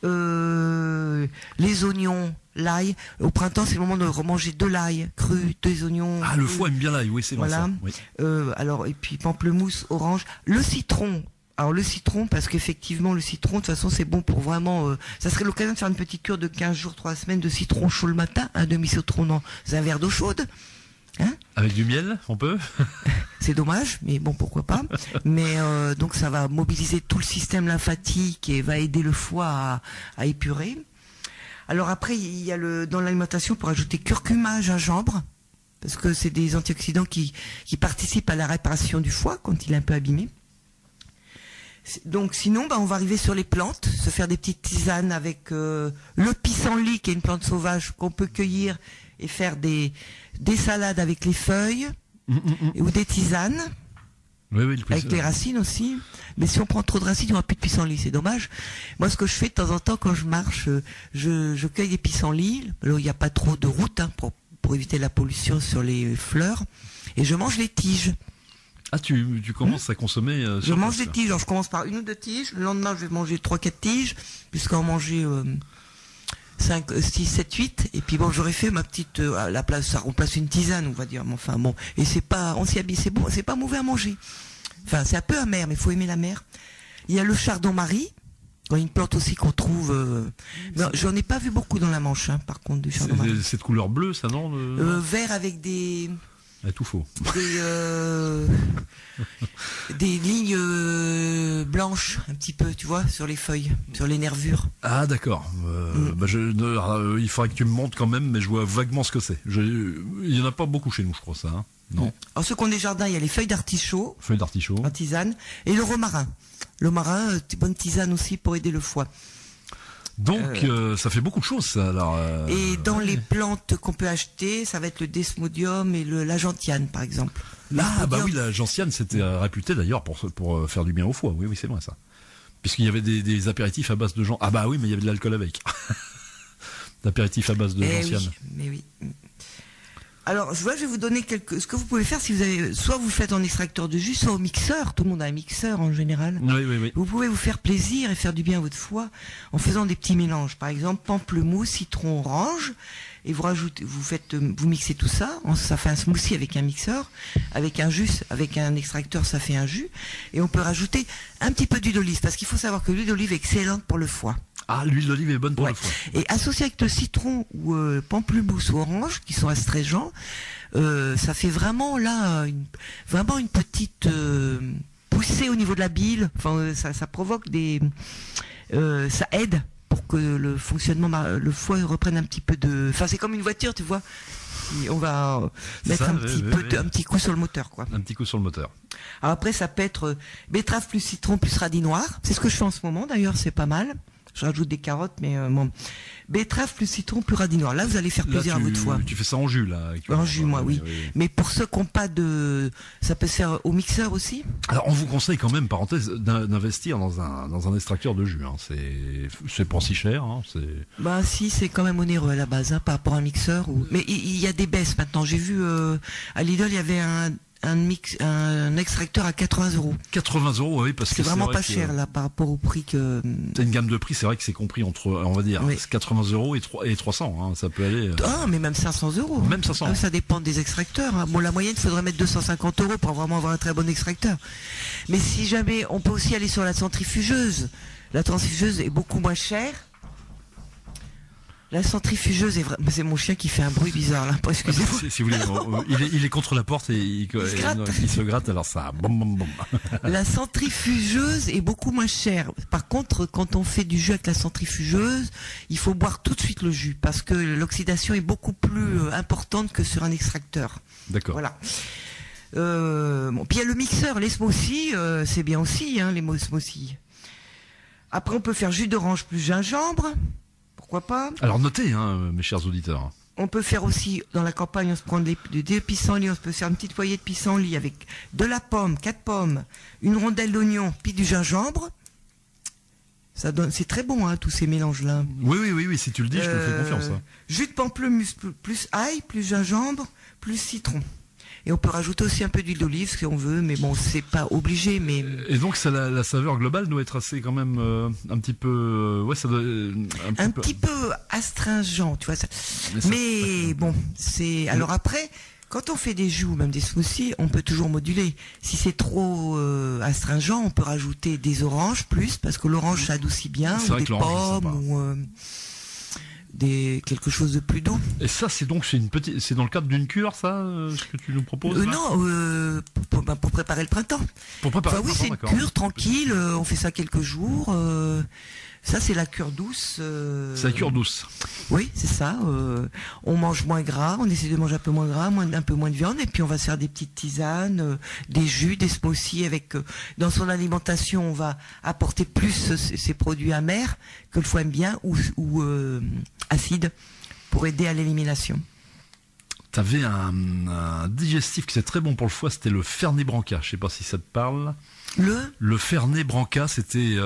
Les oignons, l'ail. Au printemps, c'est le moment de remanger de l'ail cru, des oignons. Ah, le foie aime bien l'ail, oui, c'est vrai. Voilà. Ça, oui. Et puis pamplemousse, orange. Le citron. Alors le citron, parce qu'effectivement, le citron, de toute façon, c'est bon pour vraiment... ça serait l'occasion de faire une petite cure de 15 jours, 3 semaines de citron chaud le matin, un demi-citron dans un verre d'eau chaude. Avec du miel, on peut. C'est dommage, mais bon, pourquoi pas. Mais donc ça va mobiliser tout le système lymphatique et va aider le foie à épurer. Alors après, il y a dans l'alimentation pour ajouter curcuma, gingembre, parce que c'est des antioxydants qui participent à la réparation du foie quand il est un peu abîmé. Donc sinon, on va arriver sur les plantes, se faire des petites tisanes avec le pissenlit, qui est une plante sauvage qu'on peut cueillir et faire des salades avec les feuilles ou des tisanes avec les racines aussi. Mais si on prend trop de racines, il n'y aura plus de pissenlit, c'est dommage. Moi, ce que je fais de temps en temps quand je marche, je cueille des pissenlits. Là, il n'y a pas trop de route pour éviter la pollution sur les fleurs, et je mange les tiges. Ah, tu commences à consommer je mange des tiges. Alors, je commence par 1 ou 2 tiges. Le lendemain, je vais manger 3-4 tiges, puisqu'en manger 5, 6, 7, 8. Et puis j'aurais fait ma petite... à la place, ça remplace une tisane, on va dire. Mais enfin, bon. Et c'est pas... On s'y habille, c'est bon. C'est pas mauvais à manger. Enfin, c'est un peu amer, mais il faut aimer la mer. Il y a le chardon-marie. Quand une plante aussi qu'on trouve... non, j'en ai pas vu beaucoup dans la Manche, hein, par contre, du chardon marin. C'est de couleur bleue, ça, non Vert avec des... Ah, tout faux. Des lignes blanches, un petit peu, tu vois, sur les feuilles, sur les nervures. Ah, d'accord. Il faudrait que tu me montres quand même, mais je vois vaguement ce que c'est. Il y en a pas beaucoup chez nous, je crois, ça. Hein, non. Alors, ceux qui ont des jardins, il y a les feuilles d'artichaut. Feuilles d'artichaut. En tisane. Et le romarin. Le romarin, bonne tisane aussi pour aider le foie. Donc, ça fait beaucoup de choses, ça. Alors, et dans les plantes qu'on peut acheter, ça va être le desmodium et la gentiane, par exemple. Ah, bah oui, la gentiane, c'était réputé d'ailleurs pour faire du bien au foie. Oui, oui, c'est vrai, ça. Puisqu'il y avait des apéritifs à base de gentiane. Ah bah oui, mais il y avait de l'alcool avec. D'apéritifs à base de gentiane. Oui, mais oui. Alors, je vais vous donner ce que vous pouvez faire si vous avez, soit vous le faites en extracteur de jus, soit au mixeur. Tout le monde a un mixeur en général. Oui, oui, oui. Vous pouvez vous faire plaisir et faire du bien à votre foie en faisant des petits mélanges. Par exemple, pamplemousse, citron, orange. Et vous mixez tout ça. Ça fait un smoothie avec un mixeur. Avec un jus, avec un extracteur, ça fait un jus. Et on peut rajouter un petit peu d'huile d'olive. Parce qu'il faut savoir que l'huile d'olive est excellente pour le foie. Ah, l'huile d'olive est bonne pour le foie. Et associé avec le citron ou pamplemousse ou orange, qui sont astringents, ça fait vraiment là une petite poussée au niveau de la bile. Enfin, ça provoque ça aide pour que le fonctionnement, le foie reprenne un petit peu de. Enfin, c'est comme une voiture, tu vois. On va mettre un petit coup sur le moteur, quoi. Un petit coup sur le moteur. Alors après, ça peut être betterave plus citron plus radis noir. C'est ce que je fais en ce moment, d'ailleurs, c'est pas mal. Je rajoute des carottes, mais bon. Betterave plus citron plus radis noir. Là, vous allez faire plaisir à votre foie. Tu fais ça en jus, là. En jus, moi, oui. Mais pour ceux qui n'ont pas de... Ça peut se faire au mixeur aussi. Alors, on vous conseille quand même, parenthèse, d'investir dans un extracteur de jus. Hein. C'est pas si cher. Hein. Bah si, c'est quand même onéreux à la base, hein, par rapport à un mixeur. Mais il y a des baisses maintenant. J'ai vu à Lidl, il y avait un extracteur à 80 €. 80 €, oui, parce que c'est vraiment pas cher là par rapport au prix que. C'est une gamme de prix, c'est vrai que c'est compris entre, on va dire, 80 € et 300. Hein, ça peut aller. Ah, mais même 500 €. Même 500. Ah, ça dépend des extracteurs. Hein. Bon, la moyenne, il faudrait mettre 250 € pour vraiment avoir un très bon extracteur. Mais si jamais, on peut aussi aller sur la centrifugeuse. La centrifugeuse est beaucoup moins chère. La centrifugeuse est vraiment... C'est mon chien qui fait un bruit bizarre là. Excusez-moi. Si vous voulez, il est contre la porte et il se gratte, alors ça. Bom, bom, bom. La centrifugeuse est beaucoup moins chère. Par contre, quand on fait du jus avec la centrifugeuse, il faut boire tout de suite le jus parce que l'oxydation est beaucoup plus importante que sur un extracteur. D'accord. Voilà. Puis il y a le mixeur, les smoothies, c'est bien aussi, hein, les smoothies. Après, on peut faire jus d'orange plus gingembre. Pourquoi pas? Alors notez, hein, mes chers auditeurs. On peut faire aussi, dans la campagne, on se prend des pissenlits, on peut faire une petite poignée de pissenlits avec de la pomme, 4 pommes, une rondelle d'oignon, puis du gingembre. Ça donne, c'est très bon, hein, tous ces mélanges-là. Oui, si tu le dis, je te fais confiance. Hein. Jus de pamplemousse plus ail, plus gingembre, plus citron. Et on peut rajouter aussi un peu d'huile d'olive si on veut, mais bon, c'est pas obligé. Mais et donc ça, la saveur globale doit être assez quand même un petit peu, ça doit un petit peu astringent, tu vois ça. Mais bon, c'est alors après. Quand on fait des jus ou même des smoothies, on peut toujours moduler. Si c'est trop astringent, on peut rajouter des oranges plus, parce que l'orange ça adoucit bien, ou des pommes, ou quelque chose de plus doux. Et ça, c'est dans le cadre d'une cure, ça, ce que tu nous proposes non, pour préparer le printemps. Pour préparer le printemps, c'est une cure tranquille, on fait ça quelques jours. Ça, c'est la cure douce. C'est la cure douce. Oui, c'est ça. On mange moins gras, on essaie de manger un peu moins gras, un peu moins de viande, et puis on va se faire des petites tisanes, des jus, des smoothies avec. Dans son alimentation, on va apporter plus ces produits amers que le foie aime bien ou acides pour aider à l'élimination. T'avais un digestif qui c'est très bon pour le foie, c'était le Fernet Branca. Je sais pas si ça te parle. Le Fernet Branca, c'était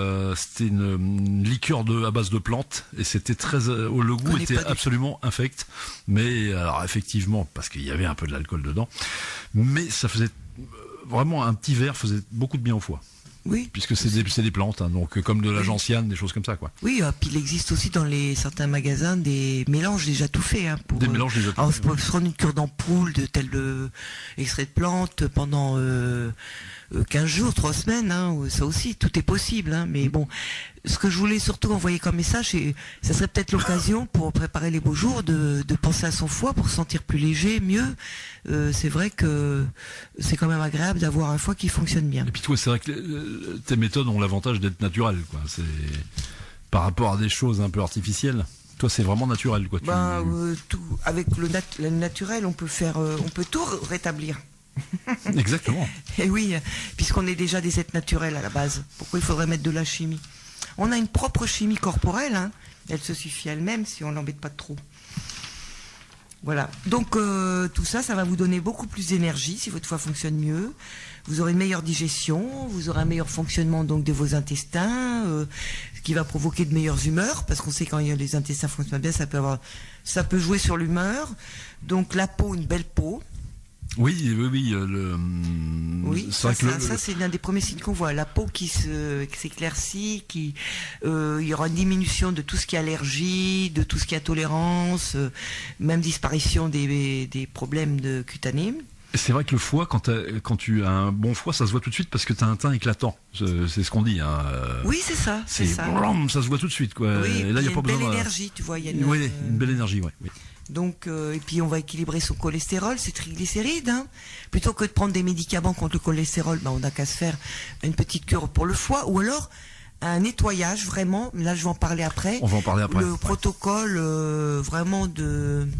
une liqueur à base de plantes et c'était le goût était absolument infect. Mais alors effectivement, parce qu'il y avait un peu de l'alcool dedans, mais ça faisait vraiment un petit verre faisait beaucoup de bien au foie. Oui. Puisque c'est des plantes, hein, donc comme de la gentiane, des choses comme ça, quoi. Oui, puis il existe aussi dans certains magasins des mélanges déjà tout faits. Hein, des mélanges déjà tout faits. On peut se prendre une cure d'ampoule de tel extrait de plante pendant 15 jours, 3 semaines, hein, ça aussi, tout est possible. Hein, mais bon, ce que je voulais surtout envoyer comme message, ça serait peut-être l'occasion pour préparer les beaux jours de penser à son foie pour se sentir plus léger, mieux. C'est vrai que c'est quand même agréable d'avoir un foie qui fonctionne bien. Et puis toi, c'est vrai que tes méthodes ont l'avantage d'être naturelles, quoi. C'est par rapport à des choses un peu artificielles. Toi, c'est vraiment naturel, quoi. Tout avec le naturel, on peut tout rétablir. Exactement. Et oui, puisqu'on est déjà des êtres naturels à la base. Pourquoi il faudrait mettre de la chimie? On a une propre chimie corporelle, hein. Elle se suffit elle-même si on l'embête pas trop. Voilà. Donc tout ça, ça va vous donner beaucoup plus d'énergie si votre foie fonctionne mieux. Vous aurez une meilleure digestion, vous aurez un meilleur fonctionnement donc de vos intestins, ce qui va provoquer de meilleures humeurs, parce qu'on sait quand les intestins fonctionnent bien, ça peut jouer sur l'humeur. Donc la peau, une belle peau. Oui, ça c'est l'un des premiers signes qu'on voit. La peau qui s'éclaircit, il y aura une diminution de tout ce qui est allergie, de tout ce qui est intolérance, même disparition des problèmes cutanés. C'est vrai que le foie, quand tu as un bon foie, ça se voit tout de suite parce que tu as un teint éclatant. C'est ce qu'on dit. Hein. Oui, c'est ça. Ça se voit tout de suite, quoi. Oui, et là, il y a pas besoin. Une belle énergie, tu vois. Une belle énergie, oui. Donc, et puis on va équilibrer son cholestérol, ses triglycérides. Hein. Plutôt que de prendre des médicaments contre le cholestérol, on n'a qu'à se faire une petite cure pour le foie, ou alors un nettoyage vraiment. Là, je vais en parler après. On va en parler après. Le protocole vraiment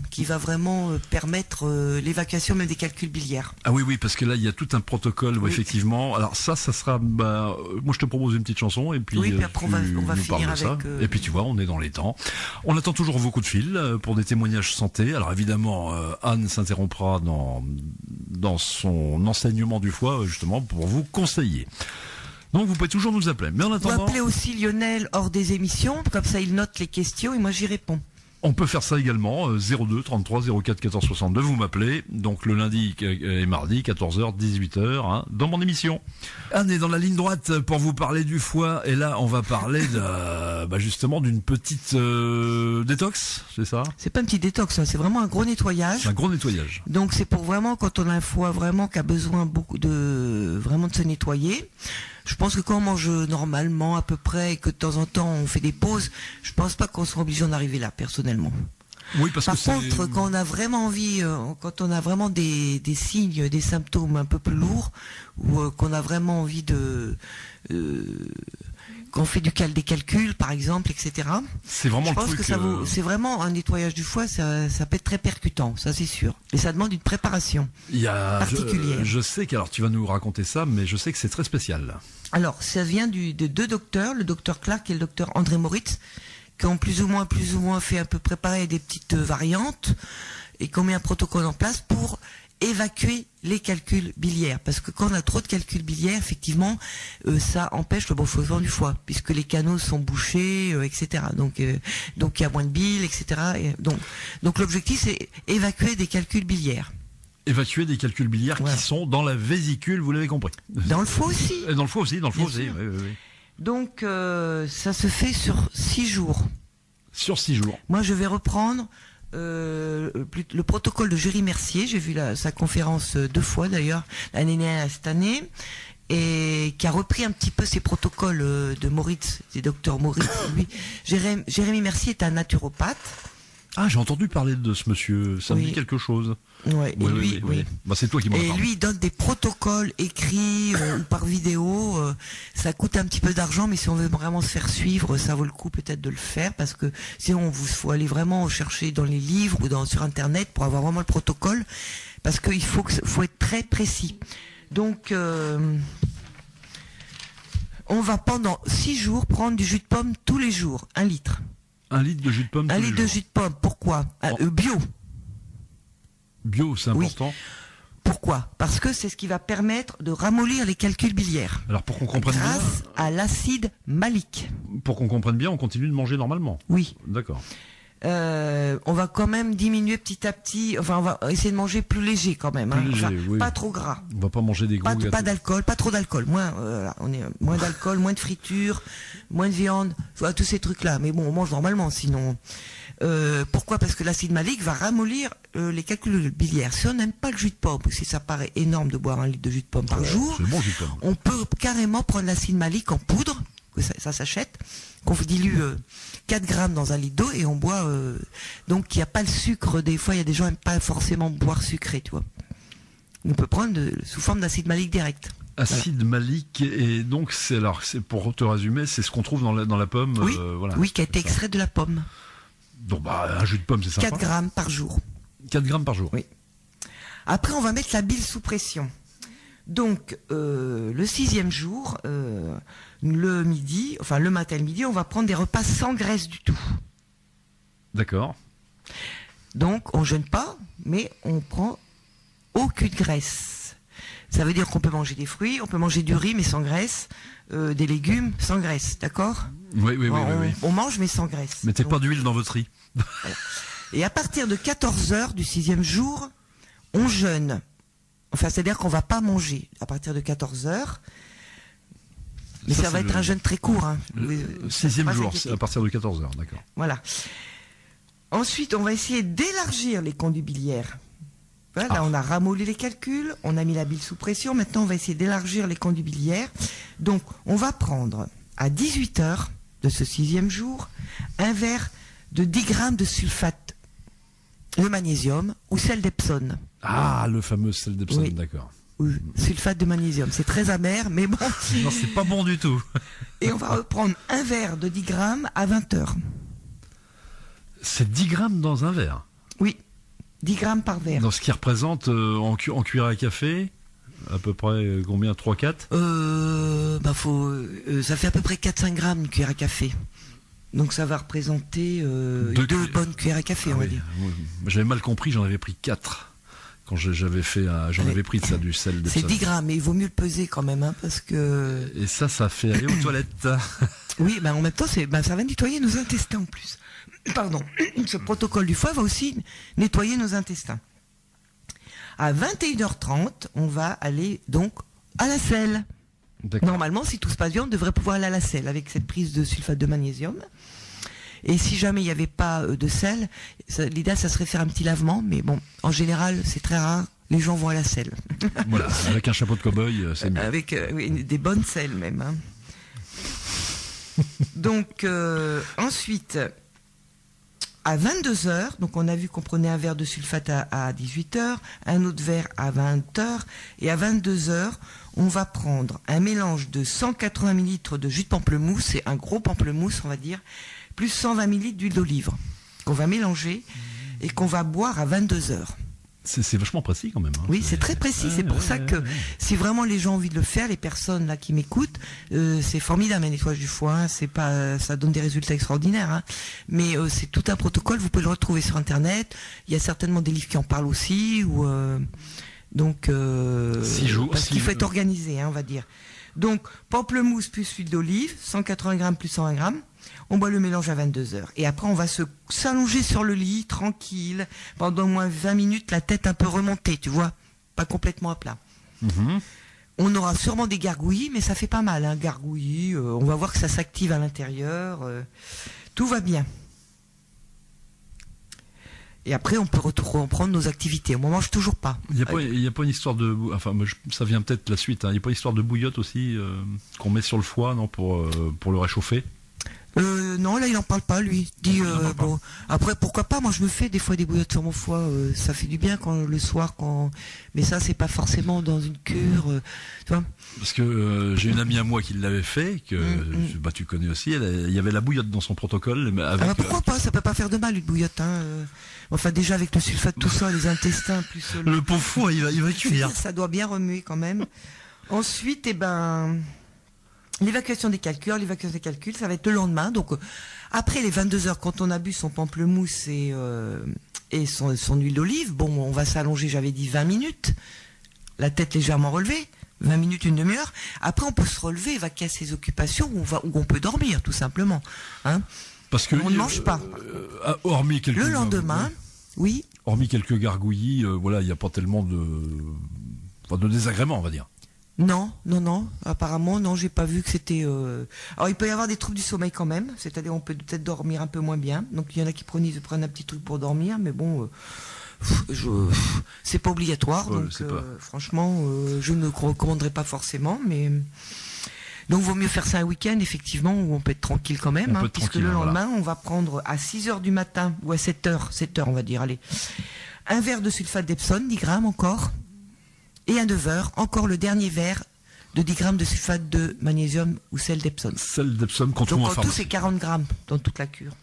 qui va vraiment permettre l'évacuation même des calculs biliaires. Ah oui, parce que là, il y a tout un protocole, effectivement. Alors ça sera. Moi, je te propose une petite chanson et puis. Oui, puis après on va finir avec. Et puis tu vois, on est dans les temps. On attend toujours vos coups de fil pour des témoignages santé. Alors évidemment, Anne s'interrompra dans son enseignement du foie justement pour vous conseiller. Donc vous pouvez toujours nous appeler. Mais en attendant, vous appelez aussi Lionel hors des émissions, comme ça il note les questions et moi j'y réponds. On peut faire ça également, 02 33 04 14 62, vous m'appelez, donc le lundi et mardi, 14h, 18h, hein, dans mon émission. Anne est dans la ligne droite pour vous parler du foie, et là on va parler justement d'une petite détox, c'est ça? C'est pas un petit détox, hein, c'est vraiment un gros nettoyage. Un gros nettoyage. Donc c'est pour vraiment, quand on a un foie vraiment qui a besoin vraiment de se nettoyer. Je pense que quand on mange normalement à peu près et que de temps en temps on fait des pauses, je pense pas qu'on soit obligé d'en arriver là, personnellement. Oui, parce Par contre, quand on a vraiment envie, quand on a vraiment des signes, des symptômes un peu plus lourds, ou qu'on a vraiment envie qu'on fait des calculs, par exemple, etc. C'est vraiment je pense que c'est vraiment un nettoyage du foie, ça peut être très percutant, ça c'est sûr. Mais ça demande une préparation particulière. Je sais qu'alors tu vas nous raconter ça, mais je sais que c'est très spécial. Alors, ça vient de deux docteurs, le docteur Clark et le docteur André Moritz, qui ont plus ou moins fait un peu préparer des petites variantes et qui ont mis un protocole en place pour évacuer les calculs biliaires. Parce que quand on a trop de calculs biliaires, effectivement, ça empêche le bon fonctionnement du foie, puisque les canaux sont bouchés, etc. Donc il y a moins de bile, etc. Et donc l'objectif, c'est évacuer des calculs biliaires. Évacuer des calculs biliaires qui sont dans la vésicule, vous l'avez compris. Dans le foie aussi. Dans le foie aussi. Oui. Donc ça se fait sur 6 jours. Sur 6 jours. Moi, je vais reprendre le protocole de Géry Mercier. J'ai vu sa conférence 2 fois d'ailleurs, l'année dernière, cette année, et qui a repris un petit peu ces protocoles de Moritz, des docteurs Moritz. Lui, Jérémy Mercier est un naturopathe. Ah, j'ai entendu parler de ce monsieur, ça me dit quelque chose. Ouais, oui. Bah, c'est toi qui m'en parles. Et lui, il donne des protocoles écrits ou par vidéo. Ça coûte un petit peu d'argent, mais si on veut vraiment se faire suivre, ça vaut le coup peut-être de le faire, parce que sinon, faut aller vraiment chercher dans les livres ou sur Internet pour avoir vraiment le protocole, parce qu'il faut être très précis. Donc, on va pendant 6 jours prendre du jus de pomme tous les jours, 1 litre. 1 litre de jus de pomme. 1 litre de jus de pomme. Pourquoi? Bio. Bio, c'est important. Oui. Pourquoi? Parce que c'est ce qui va permettre de ramollir les calculs biliaires. Alors pour qu'on comprenne bien. Grâce à l'acide malique. Pour qu'on comprenne bien, on continue de manger normalement. Oui. D'accord. on va quand même diminuer petit à petit. Enfin, on va essayer de manger plus léger quand même. Plus léger, Enfin, oui. pas trop gras. On va pas manger des gros Pas gâteaux. d'alcool, pas trop d'alcool. Moins, on est moins d'alcool, moins de friture, moins de viande. Voilà, tous ces trucs-là. Mais bon, on mange normalement, sinon. Pourquoi? Parce que l'acide malique va ramollir les calculs biliaires. Si on n'aime pas le jus de pomme, ou si ça paraît énorme de boire 1 litre de jus de pomme par jour, C'est bon, jus de pomme. on peut carrément prendre l'acide malique en poudre, que ça s'achète, qu'on dilue 4 grammes dans 1 litre d'eau et on boit. Donc il n'y a pas le sucre. Des fois, il y a des gens qui n'aiment pas forcément boire sucré, tu vois. On peut prendre sous forme d'acide malique direct. Acide malique, et donc c'est pour te résumer, c'est ce qu'on trouve dans la pomme. Oui, voilà, oui, qui a été c'est ça. extrait de la pomme. Donc un jus de pomme, c'est sympa. 4 grammes par jour. 4 grammes par jour. Oui. Après, on va mettre la bile sous pression. Donc, le 6e jour, le midi, enfin le matin et le midi, on va prendre des repas sans graisse du tout. D'accord. Donc, on jeûne pas, mais on prend aucune graisse. Ça veut dire qu'on peut manger des fruits, on peut manger du riz mais sans graisse, des légumes sans graisse, d'accord? Oui. On mange mais sans graisse. Mettez Donc, pas d'huile dans votre riz. et à partir de 14 heures du 6e jour, on jeûne. Enfin, c'est-à-dire qu'on va pas manger à partir de 14 heures. Mais ça va être un jeûne très court. Hein. Le Ça, 6e pas jour, s'inquiéter. c'est à partir de 14 heures, d'accord. Voilà. Ensuite, on va essayer d'élargir les conduits biliaires. Voilà, là, on a ramolli les calculs, on a mis la bile sous pression. Maintenant, on va essayer d'élargir les conduits biliaires. Donc, on va prendre à 18 heures de ce 6e jour un verre de 10 grammes de sulfate de magnésium ou sel d'Epsom. Ah, le fameux sel d'Epsom, Oui. d'accord. Ou sulfate de magnésium. C'est très amer, mais bon. Non, c'est pas bon du tout. Et on va reprendre un verre de 10 grammes à 20 heures. C'est 10 grammes dans un verre. Oui, 10 grammes par verre. Dans ce qui représente en cuillère à café, à peu près combien? 3-4? Ça fait à peu près 4-5 grammes une cuillère à café. Donc ça va représenter Deux deux cuillères. bonnes cuillères à café, on va dire. Oui. J'avais mal compris, j'en avais pris 4. Quand j'avais fait, j'en Oui. avais pris de ça, du sel C'est d'Epsom. 10 grammes, mais il vaut mieux le peser quand même, hein, parce que... Et ça fait aller aux toilettes. Oui, en même temps, ça va nettoyer nos intestins en plus. Pardon. Ce protocole du foie va aussi nettoyer nos intestins. À 21h30, on va aller donc à la selle. D'accord. Normalement, si tout se passe bien, on devrait pouvoir aller à la selle avec cette prise de sulfate de magnésium. Et si jamais il n'y avait pas de sel, l'idéal, ça serait faire un petit lavement. Mais bon, en général, c'est très rare. Les gens vont à la selle. Voilà, avec un chapeau de cow-boy, c'est mieux. Avec oui, des bonnes selles même. Hein. Donc, ensuite, à 22h, donc on a vu qu'on prenait un verre de sulfate à 18h, un autre verre à 20h, et à 22h, on va prendre un mélange de 180 ml de jus de pamplemousse, c'est un gros pamplemousse, on va dire, plus 120 ml d'huile d'olive, qu'on va mélanger et qu'on va boire à 22h. C'est vachement précis quand même. Hein. Oui, c'est très précis. C'est pour ça que si vraiment les gens ont envie de le faire, les personnes là qui m'écoutent, c'est formidable un nettoyage du foie. Hein, c'est pas, ça donne des résultats extraordinaires. Hein, mais c'est tout un protocole. Vous pouvez le retrouver sur Internet. Il y a certainement des livres qui en parlent aussi. Ou donc 6 jours. parce qu'il faut être organisé, hein, on va dire. Donc pamplemousse plus huile d'olive, 180 grammes plus 120 grammes. On boit le mélange à 22h. Et après, on va s'allonger sur le lit, tranquille, pendant au moins 20 minutes, la tête un peu remontée, tu vois, pas complètement à plat. Mhm. On aura sûrement des gargouillis, mais ça fait pas mal, hein, gargouillis. On va voir que ça s'active à l'intérieur. Tout va bien. Et après, on peut reprendre nos activités. On ne mange toujours pas. Il n'y a pas une histoire de... Enfin, ça vient peut-être la suite. Hein. Il n'y a pas une histoire de bouillotte aussi qu'on met sur le foie, non, pour le réchauffer? Non, là il en parle pas, lui. Il dit bon. Après, pourquoi pas? Moi, je me fais des fois des bouillottes sur mon foie. Ça fait du bien le soir, Mais ça, c'est pas forcément dans une cure, tu vois. Parce que j'ai une amie à moi qui l'avait fait, que tu connais aussi. Il y avait la bouillotte dans son protocole. Mais avec, pourquoi pas? Ça peut pas faire de mal une bouillotte. Hein. Enfin, déjà avec le sulfate, tout ça, les intestins, plus le pauvre foie, il va cuire. Ça doit bien remuer quand même. Ensuite, l'évacuation des calculs, ça va être le lendemain. Donc, après les 22 heures, quand on a bu son pamplemousse et son huile d'olive, bon, on va s'allonger, j'avais dit 20 minutes, la tête légèrement relevée, 20 minutes, une demi-heure. Après, on peut se relever, vaquer à ses occupations, où on peut dormir, tout simplement. Hein. Parce que on ne mange pas. Hormis quelques Le lendemain, oui. Hormis quelques gargouillis, voilà, il n'y a pas tellement de désagréments, on va dire. Non. Apparemment, non, j'ai pas vu que c'était. Alors, il peut y avoir des troubles du sommeil quand même. C'est-à-dire, on peut peut-être dormir un peu moins bien. Donc, il y en a qui prennent un petit truc pour dormir, mais bon, c'est pas obligatoire. Ouais, Donc, franchement, je ne recommanderais pas forcément, mais. Donc, vaut mieux faire ça un week-end, effectivement, où on peut être tranquille quand même, On peut être puisque tranquille, le voilà. lendemain, on va prendre à 6h du matin, ou à 7h, on va dire, allez, un verre de sulfate d'Epsom, 10 grammes encore, et à 9h, encore le dernier verre de 10 grammes de sulfate de magnésium ou sel d'Epsom. Celle d'Epsom qu'on trouve Donc, en en tout, pharmacie. c'est 40 grammes dans toute la cure.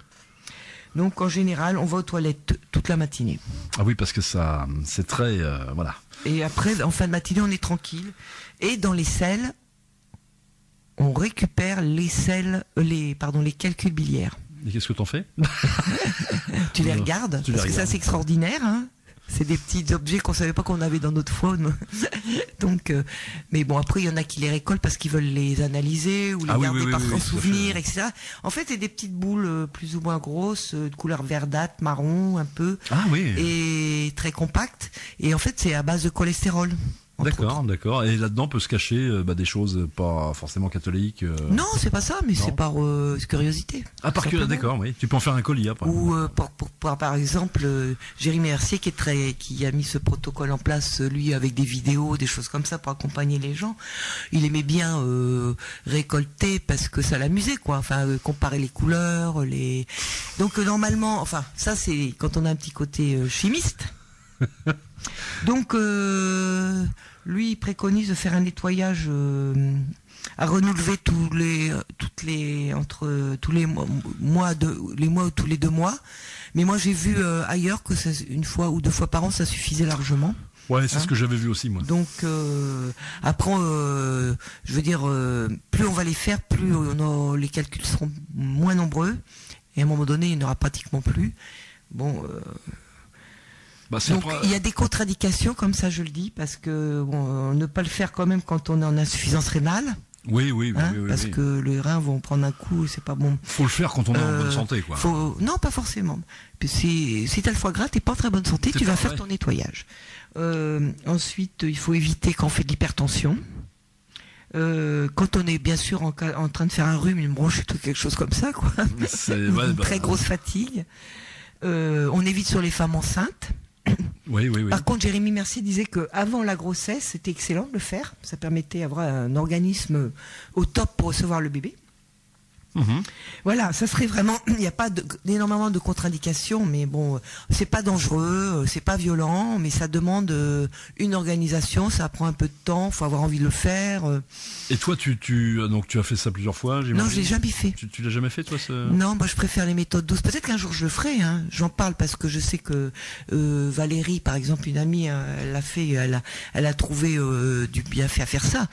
Donc, en général, on va aux toilettes toute la matinée. Ah oui, parce que ça, c'est très, voilà. Et après, en fin de matinée, on est tranquille. Et dans les selles, on récupère les calculs biliaires. Et qu'est-ce que t'en fais? Tu les Non, regardes tu les parce que ça regardes. c'est extraordinaire. Hein, c'est des petits objets qu'on savait pas qu'on avait dans notre faune. Donc, mais bon, après il y en a qui les récoltent parce qu'ils veulent les analyser ou les Ah oui, garder oui, par oui, en oui, tout à souvenir, fait. etc. En fait, c'est des petites boules plus ou moins grosses, de couleur verdâtre, marron, un peu, Ah oui. et très compactes. Et en fait, c'est à base de cholestérol. entre autres. D'accord. Et là-dedans peut se cacher des choses pas forcément catholiques. Non, c'est pas ça, mais Non. c'est par curiosité. Ah, par curiosité, simplement. d'accord, oui. Tu peux en faire un colis après. Ou par exemple Jérémy Mercier qui a mis ce protocole en place, lui avec des vidéos, des choses comme ça pour accompagner les gens. Il aimait bien récolter parce que ça l'amusait quoi. Enfin comparer les couleurs, donc normalement, enfin ça c'est quand on a un petit côté chimiste. Donc lui il préconise de faire un nettoyage à renouveler tous les mois ou tous les 2 mois. Mais moi j'ai vu ailleurs que une fois ou 2 fois par an ça suffisait largement. Ouais, c'est Hein. ce que j'avais vu aussi moi. Donc après, je veux dire, plus on va les faire, plus les calculs seront moins nombreux. Et à un moment donné, il n'y en aura pratiquement plus. Bon. Bah, c'est Donc après- il y a des contre-indications comme ça, je le dis, parce que bon, ne pas le faire quand même quand on est en insuffisance rénale, Oui, hein, oui. parce que les reins vont prendre un coup, c'est pas bon. Faut le faire quand on est en bonne santé, quoi. Non, pas forcément. Puis si t'as le foie gras, t'es pas en très bonne santé, C'est tu vas ça, faire ouais. ton nettoyage. Ensuite, il faut éviter quand on fait de l'hypertension. Quand on est bien sûr en train de faire un rhume, une bronchite ou quelque chose comme ça, quoi. C'est Une très grosse fatigue. On évite sur les femmes enceintes. Oui. Par contre, Jérémy Mercier disait que avant la grossesse, c'était excellent de le faire. Ça permettait d'avoir un organisme au top pour recevoir le bébé. Mhm. Voilà, ça serait vraiment. Il n'y a pas énormément de contre-indications, mais bon, c'est pas dangereux, c'est pas violent, mais ça demande une organisation, ça prend un peu de temps, faut avoir envie de le faire. Et toi, donc tu as fait ça plusieurs fois, j'imagine. Non, je l'ai jamais fait. Tu l'as jamais fait, toi, ce... Non, moi je préfère les méthodes douces. Peut-être qu'un jour je le ferai. Hein. J'en parle parce que je sais que Valérie, par exemple, une amie, elle l'a fait, elle a trouvé du bienfait à faire ça.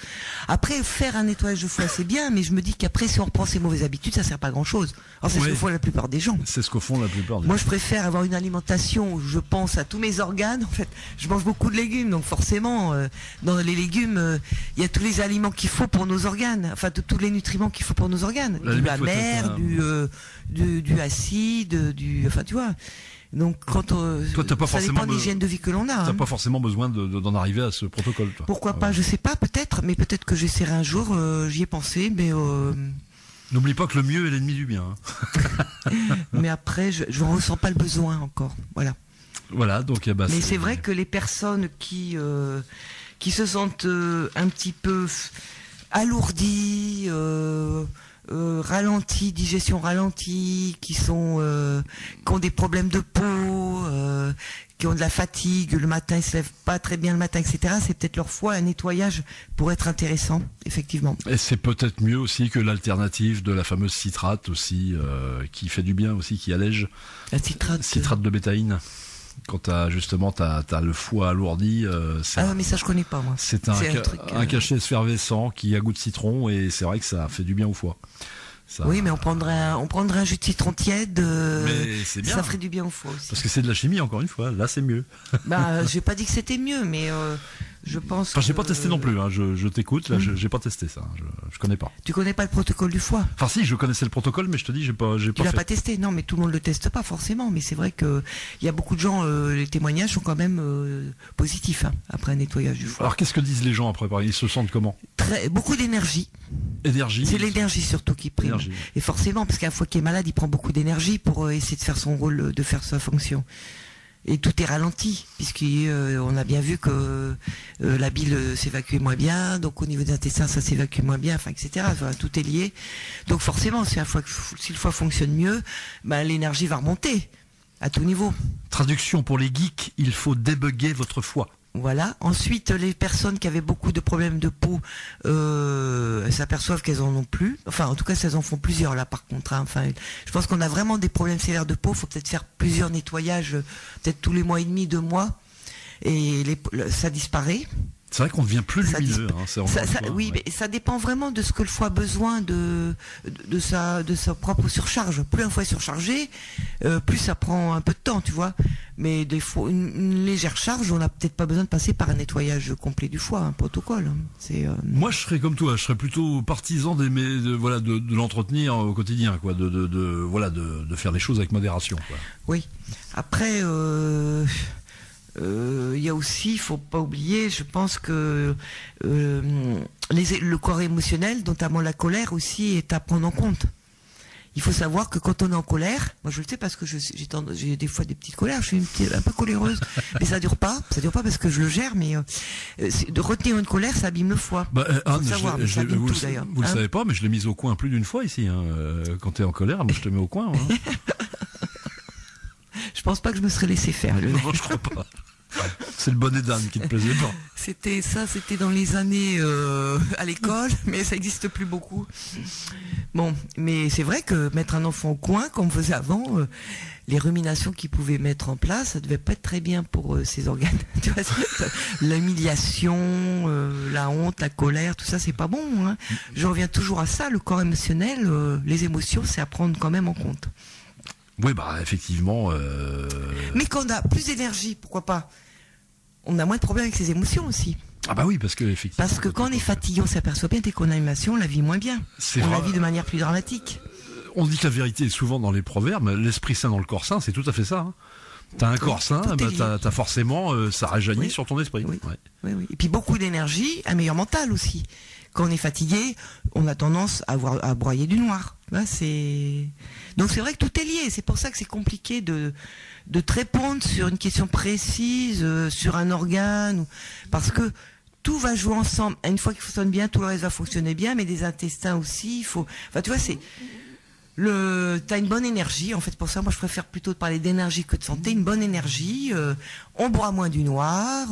Après, faire un nettoyage de foie, c'est bien, mais je me dis qu'après, si on reprend ses mauvaises habitudes, ça sert pas à grand chose. Alors c'est ce Oui. que font la plupart des gens. C'est ce qu'au fond la plupart des Moi, je préfère avoir une alimentation où je pense à tous mes organes. En fait, je mange beaucoup de légumes, donc forcément, dans les légumes, il y a tous les aliments qu'il faut pour nos organes. Enfin, tous les nutriments qu'il faut pour nos organes. La Du limite, toi, amer, du acide, enfin, tu vois. Donc, quand Toi, t'as pas ça forcément dépend de l'hygiène de vie que l'on a. T'as hein. pas forcément besoin d'en arriver à ce protocole, toi. Pourquoi pas, je sais pas, peut-être, mais peut-être que j'essaierai un jour. J'y ai pensé, mais N'oublie pas que le mieux est l'ennemi du bien. Hein. mais après, je ne ressens pas le besoin encore. Voilà. Voilà, donc Mais c'est vrai que les personnes qui se sentent un petit peu alourdies, ralenties, digestion ralentie, qui ont des problèmes de peau, qui ont de la fatigue le matin, ils se lèvent pas très bien le matin, etc. C'est peut-être leur foie, un nettoyage pourrait être intéressant, effectivement. Et c'est peut-être mieux aussi que l'alternative de la fameuse citrate aussi, qui fait du bien aussi, qui allège. La citrate. Citrate de bétaïne. Quand t'as le foie alourdi, Ah mais ça je connais pas moi. c'est truc, un cachet effervescent qui a goût de citron et c'est vrai que ça fait du bien au foie. Ça... Oui, mais on prendrait un jus de citron tiède. Mais c'est bien. Ça ferait du bien au foie aussi. Parce que c'est de la chimie, encore une fois. Là, c'est mieux. Bah, j'ai pas dit que c'était mieux, mais Je pense. Enfin, j'ai pas testé non plus. Hein. Je t'écoute. Là, j'ai pas testé ça. Je connais pas. Tu connais pas le protocole du foie? Enfin, si, je connaissais le protocole, mais je te dis, j'ai pas Tu l'as fait. pas testé? Non, mais tout le monde le teste pas forcément. Mais c'est vrai que il y a beaucoup de gens. Les témoignages sont quand même positifs après un nettoyage du foie. Alors, qu'est-ce que disent les gens après? Ils se sentent comment? Beaucoup d'énergie. Énergie. C'est l'énergie surtout qui prime. Énergie. Et forcément, parce qu'un foie qui est malade, il prend beaucoup d'énergie pour essayer de faire son rôle, de faire sa fonction. Et tout est ralenti, puisqu'on a bien vu que la bile s'évacue moins bien, donc au niveau des intestins, ça s'évacue moins bien, enfin, etc. Enfin, tout est lié. Donc forcément, si le foie fonctionne mieux, ben, l'énergie va remonter à tout niveau. Traduction pour les geeks, il faut débugger votre foie. Voilà. Ensuite, les personnes qui avaient beaucoup de problèmes de peau s'aperçoivent qu'elles en ont plus. Enfin, en tout cas, elles en font plusieurs là, par contre. Hein. Enfin, je pense qu'on a vraiment des problèmes sévères de peau. Il faut peut-être faire plusieurs nettoyages, peut-être tous les mois et demi, 2 mois, et ça disparaît. C'est vrai qu'on devient plus lumineux. Oui, mais ça dépend vraiment de ce que le foie a besoin de sa propre surcharge. Plus un foie est surchargé, plus ça prend un peu de temps, tu vois. Mais des fois, une légère charge, on n'a peut-être pas besoin de passer par un nettoyage complet du foie, un protocole. Moi, je serais comme toi. Je serais plutôt partisan de l'entretenir au quotidien, quoi. De faire les choses avec modération, quoi. Oui. Après. Il y a aussi, il faut pas oublier, je pense que le corps émotionnel, notamment la colère aussi, est à prendre en compte. Il faut savoir que quand on est en colère, moi je le sais parce que j'ai des fois des petites colères, je suis un peu coléreuse, mais ça dure pas parce que je le gère, mais de retenir une colère, ça abîme le foie. Anne, vous le savez pas, mais je l'ai mise au coin plus d'une fois ici. Hein. Quand tu es en colère, moi je te mets au coin. Hein. Je pense pas que je me serais laissé faire. Non, je crois pas. C'est le bonnet d'âne qui te plaisait pas. C'était dans les années à l'école, mais ça n'existe plus beaucoup. Bon, mais c'est vrai que mettre un enfant au coin, comme on faisait avant, les ruminations qu'il pouvait mettre en place, ça devait pas être très bien pour ses organes. Tu vois, l'humiliation, la honte, la colère, tout ça, c'est pas bon. Hein. Je reviens toujours à ça, le corps émotionnel, les émotions, c'est à prendre quand même en compte. Oui, effectivement. Mais quand on a plus d'énergie, pourquoi pas? On a moins de problèmes avec ses émotions aussi. Ah bah oui, parce que effectivement. Parce que quand on est fatigué, on s'aperçoit bien, dès qu'on a une émotion, on la vit moins bien. On la vit de manière plus dramatique. On dit que la vérité est souvent dans les proverbes. L'esprit sain dans le corps sain, c'est tout à fait ça. Hein. T'as un corps sain, t'as forcément, ça rajeunit sur ton esprit. Oui. Oui. Et puis beaucoup d'énergie, un meilleur mental aussi. Quand on est fatigué, on a tendance à broyer du noir. Donc c'est vrai que tout est lié. C'est pour ça que c'est compliqué de te répondre sur une question précise, sur un organe, parce que tout va jouer ensemble. Une fois qu'il fonctionne bien, tout le reste va fonctionner bien, mais des intestins aussi, il faut... Enfin, tu vois, t'as une bonne énergie. En fait, pour ça, moi, je préfère plutôt parler d'énergie que de santé. Une bonne énergie, on broie moins du noir,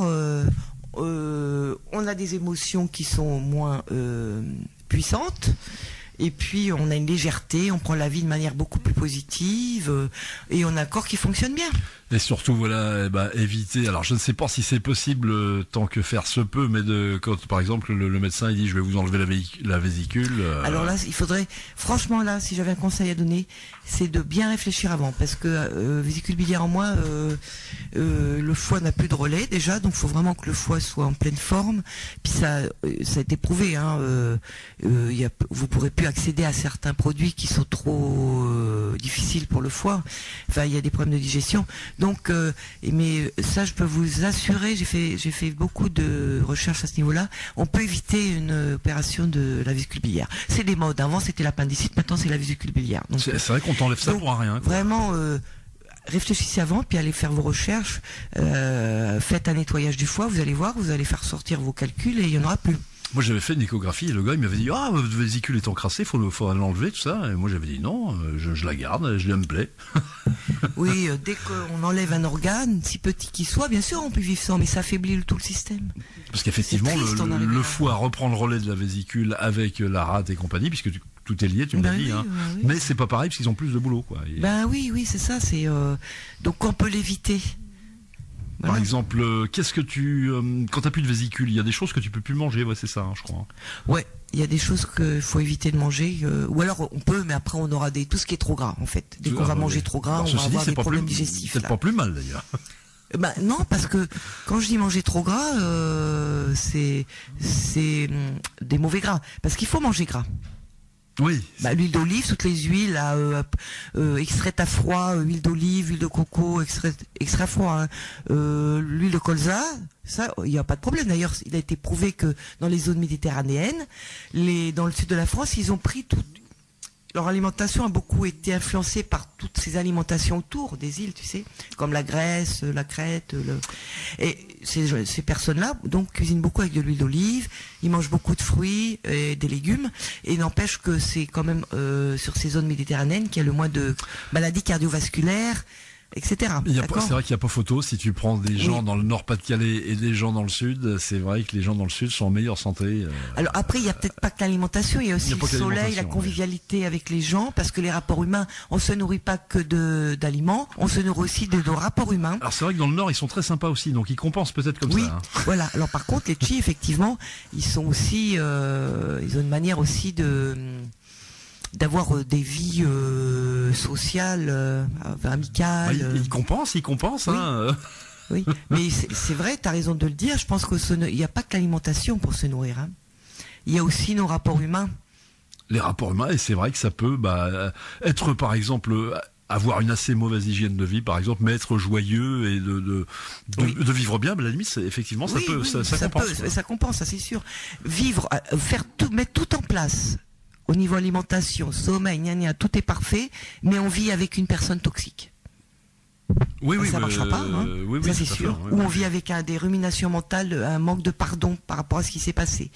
on a des émotions qui sont moins puissantes. Et puis on a une légèreté, on prend la vie de manière beaucoup plus positive, et on a un corps qui fonctionne bien. Et surtout, éviter. Alors, je ne sais pas si c'est possible tant que faire se peut, mais quand, par exemple, le médecin il dit je vais vous enlever la vésicule. Alors là, il faudrait, franchement, là, si j'avais un conseil à donner, c'est de bien réfléchir avant, parce que vésicule biliaire en moins, le foie n'a plus de relais déjà, donc il faut vraiment que le foie soit en pleine forme. Puis ça a été prouvé, hein. Vous pourrez plus accéder à certains produits qui sont trop difficiles pour le foie. Enfin, il y a des problèmes de digestion. Donc, mais ça, je peux vous assurer, j'ai fait beaucoup de recherches à ce niveau-là. On peut éviter une opération de la vésicule biliaire. C'est des modes. Avant, c'était l'appendicite, maintenant, c'est la vésicule biliaire. C'est vrai qu'on t'enlève ça pour rien. Quoi. Vraiment, réfléchissez avant, puis allez faire vos recherches. Faites un nettoyage du foie, vous allez voir, vous allez faire sortir vos calculs et il n'y en aura plus. Moi, j'avais fait une échographie et le gars, il m'avait dit « Ah, votre vésicule est encrassée, faudra l'enlever, tout ça. » Et moi, j'avais dit « Non, je la garde, elle me plaît. » Oui, dès qu'on enlève un organe, si petit qu'il soit, bien sûr, on peut vivre sans, mais ça affaiblit tout le système. Parce qu'effectivement, le foie reprend le relais de la vésicule avec la rate et compagnie, puisque tout est lié, tu me l'as dit. Oui, hein. Oui. Mais c'est pas pareil, parce qu'ils ont plus de boulot, quoi. Oui, c'est ça. Donc, on peut l'éviter. Par exemple, qu'est-ce que quand t'as plus de vésicule, il y a des choses que tu peux plus manger, c'est ça, hein, je crois. Ouais, il y a des choses qu'il faut éviter de manger, ou alors on peut, mais après on aura tout ce qui est trop gras, en fait. Dès qu'on va manger trop gras, on va avoir des problèmes digestifs. C'est pas plus mal, d'ailleurs. Non, parce que quand je dis manger trop gras, c'est des mauvais gras. Parce qu'il faut manger gras. Oui. L'huile d'olive, toutes les huiles, extraites à froid, huile d'olive, huile de coco, extrait à froid, l'huile de colza, ça, il n'y a pas de problème. D'ailleurs, il a été prouvé que dans les zones méditerranéennes, dans le sud de la France, ils ont pris leur alimentation a beaucoup été influencée par toutes ces alimentations autour des îles, tu sais, comme la Grèce, la Crète, et ces personnes-là, donc, cuisinent beaucoup avec de l'huile d'olive, ils mangent beaucoup de fruits et des légumes, et n'empêche que c'est quand même sur ces zones méditerranéennes qu'il y a le moins de maladies cardiovasculaires, etc. C'est vrai qu'il n'y a pas photo. Si tu prends des gens dans le Nord-Pas-de-Calais et des gens dans le Sud, c'est vrai que les gens dans le Sud sont en meilleure santé. Alors après, il n'y a peut-être pas que l'alimentation, il y a aussi le soleil, la convivialité avec les gens, parce que les rapports humains, on se nourrit pas que d'aliments, on se nourrit aussi de nos rapports humains. Alors c'est vrai que dans le Nord, ils sont très sympas aussi, donc ils compensent peut-être comme ça. Hein. Voilà. Alors par contre, les Tchis, effectivement, ils sont aussi, ils ont une manière aussi d'avoir des vies sociales, amicales. Ils compensent, Oui. hein. Oui, mais c'est vrai, tu as raison de le dire. Je pense qu'il n'y a pas que l'alimentation pour se nourrir. Hein. Il y a aussi nos rapports humains. Les rapports humains, et c'est vrai que ça peut être, par exemple, avoir une assez mauvaise hygiène de vie, par exemple, mais être joyeux et de vivre bien, à la limite, effectivement, ça compense. Ça compense, ça c'est sûr. Vivre, mettre tout en place. Au niveau alimentation, sommeil, tout est parfait, mais on vit avec une personne toxique. Ça marchera pas, hein. Ça c'est sûr. Ou on vit avec des ruminations mentales, un manque de pardon par rapport à ce qui s'est passé.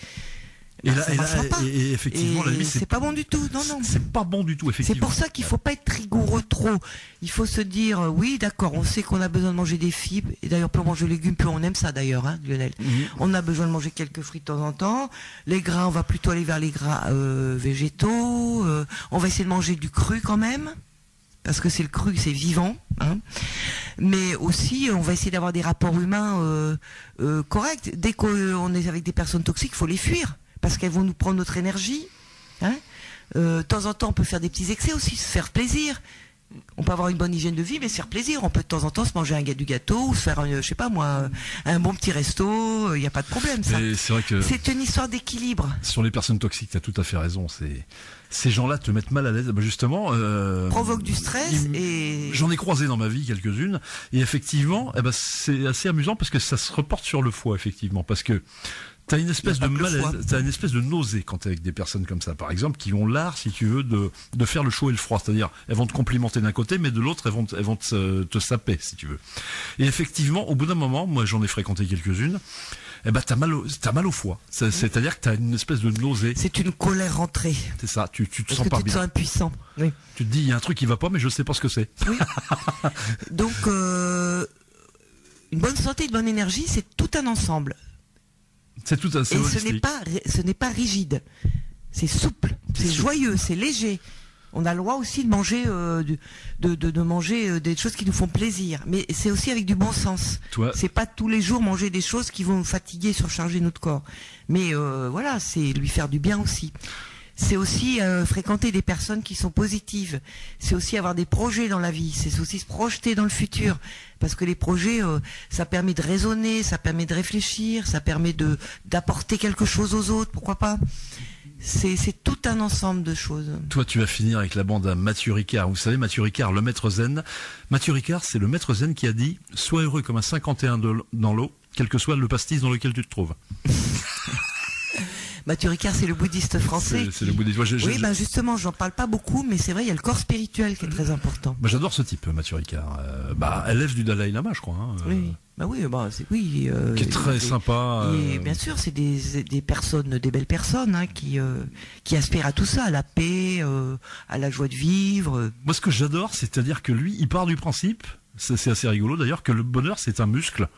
Et effectivement, la limite, c'est pas bon du tout. Non. C'est pas bon du tout, effectivement. C'est pour ça qu'il faut pas être rigoureux trop. Il faut se dire, oui, d'accord, on sait qu'on a besoin de manger des fibres. Et d'ailleurs, plus on mange de légumes, plus on aime ça d'ailleurs, hein, Lionel. On a besoin de manger quelques fruits de temps en temps. Les gras, on va plutôt aller vers les gras végétaux. On va essayer de manger du cru quand même. Parce que c'est le cru, c'est vivant. Hein. Mais aussi, on va essayer d'avoir des rapports humains corrects. Dès qu'on est avec des personnes toxiques, il faut les fuir. Parce qu'elles vont nous prendre notre énergie. Hein. De temps en temps, on peut faire des petits excès aussi, se faire plaisir. On peut avoir une bonne hygiène de vie, mais se faire plaisir. On peut de temps en temps se manger du gâteau, ou se faire, je sais pas moi, un bon petit resto. Il n'y a pas de problème. Ça. C'est vrai que c'est une histoire d'équilibre. Sur les personnes toxiques, tu as tout à fait raison. Ces gens-là te mettent mal à l'aise. Justement, provoque du stress et j'en ai croisé dans ma vie quelques-unes. Et effectivement, c'est assez amusant parce que ça se reporte sur le foie, effectivement, parce que t'as une espèce de malaise, t'as une espèce de nausée quand t'es avec des personnes comme ça, par exemple, qui ont l'art, si tu veux, de faire le chaud et le froid. C'est-à-dire, elles vont te complimenter d'un côté, mais de l'autre, elles vont te saper, si tu veux. Et effectivement, au bout d'un moment, moi, j'en ai fréquenté quelques-unes. T'as mal au foie. C'est-à-dire que t'as une espèce de nausée. C'est une colère rentrée. C'est ça. Tu te Parce sens que pas tu te bien. sens impuissant. Oui. Tu te dis, il y a un truc qui va pas, mais je sais pas ce que c'est. Oui. Donc, une bonne santé, une bonne énergie, c'est tout un ensemble. C'est tout assez holistique. Ce n'est pas rigide. C'est souple, c'est joyeux, c'est léger. On a le droit aussi de manger, de manger des choses qui nous font plaisir. Mais c'est aussi avec du bon sens. C'est pas tous les jours manger des choses qui vont nous fatiguer, surcharger notre corps. Mais voilà, c'est lui faire du bien aussi. C'est aussi fréquenter des personnes qui sont positives. C'est aussi avoir des projets dans la vie. C'est aussi se projeter dans le futur. Parce que les projets, ça permet de raisonner, ça permet de réfléchir, ça permet d'apporter quelque chose aux autres. Pourquoi pas ? C'est tout un ensemble de choses. Toi, tu vas finir avec la bande à Mathieu Ricard. Vous savez, Mathieu Ricard, le maître zen. Mathieu Ricard, c'est le maître zen qui a dit « Sois heureux comme un 51 dans l'eau, quel que soit le pastis dans lequel tu te trouves. » Mathieu Ricard, c'est le bouddhiste français. C'est le bouddhiste. Oui, justement, j'en parle pas beaucoup, mais c'est vrai, il y a le corps spirituel qui est très important. J'adore ce type, Mathieu Ricard. Élève du Dalai Lama, je crois. Hein. Oui. Qui est très sympa. Et bien sûr, c'est des personnes, des belles personnes, hein, qui aspirent à tout ça, à la paix, à la joie de vivre. Moi, ce que j'adore, c'est-à-dire que lui, il part du principe, c'est assez rigolo d'ailleurs, que le bonheur, c'est un muscle.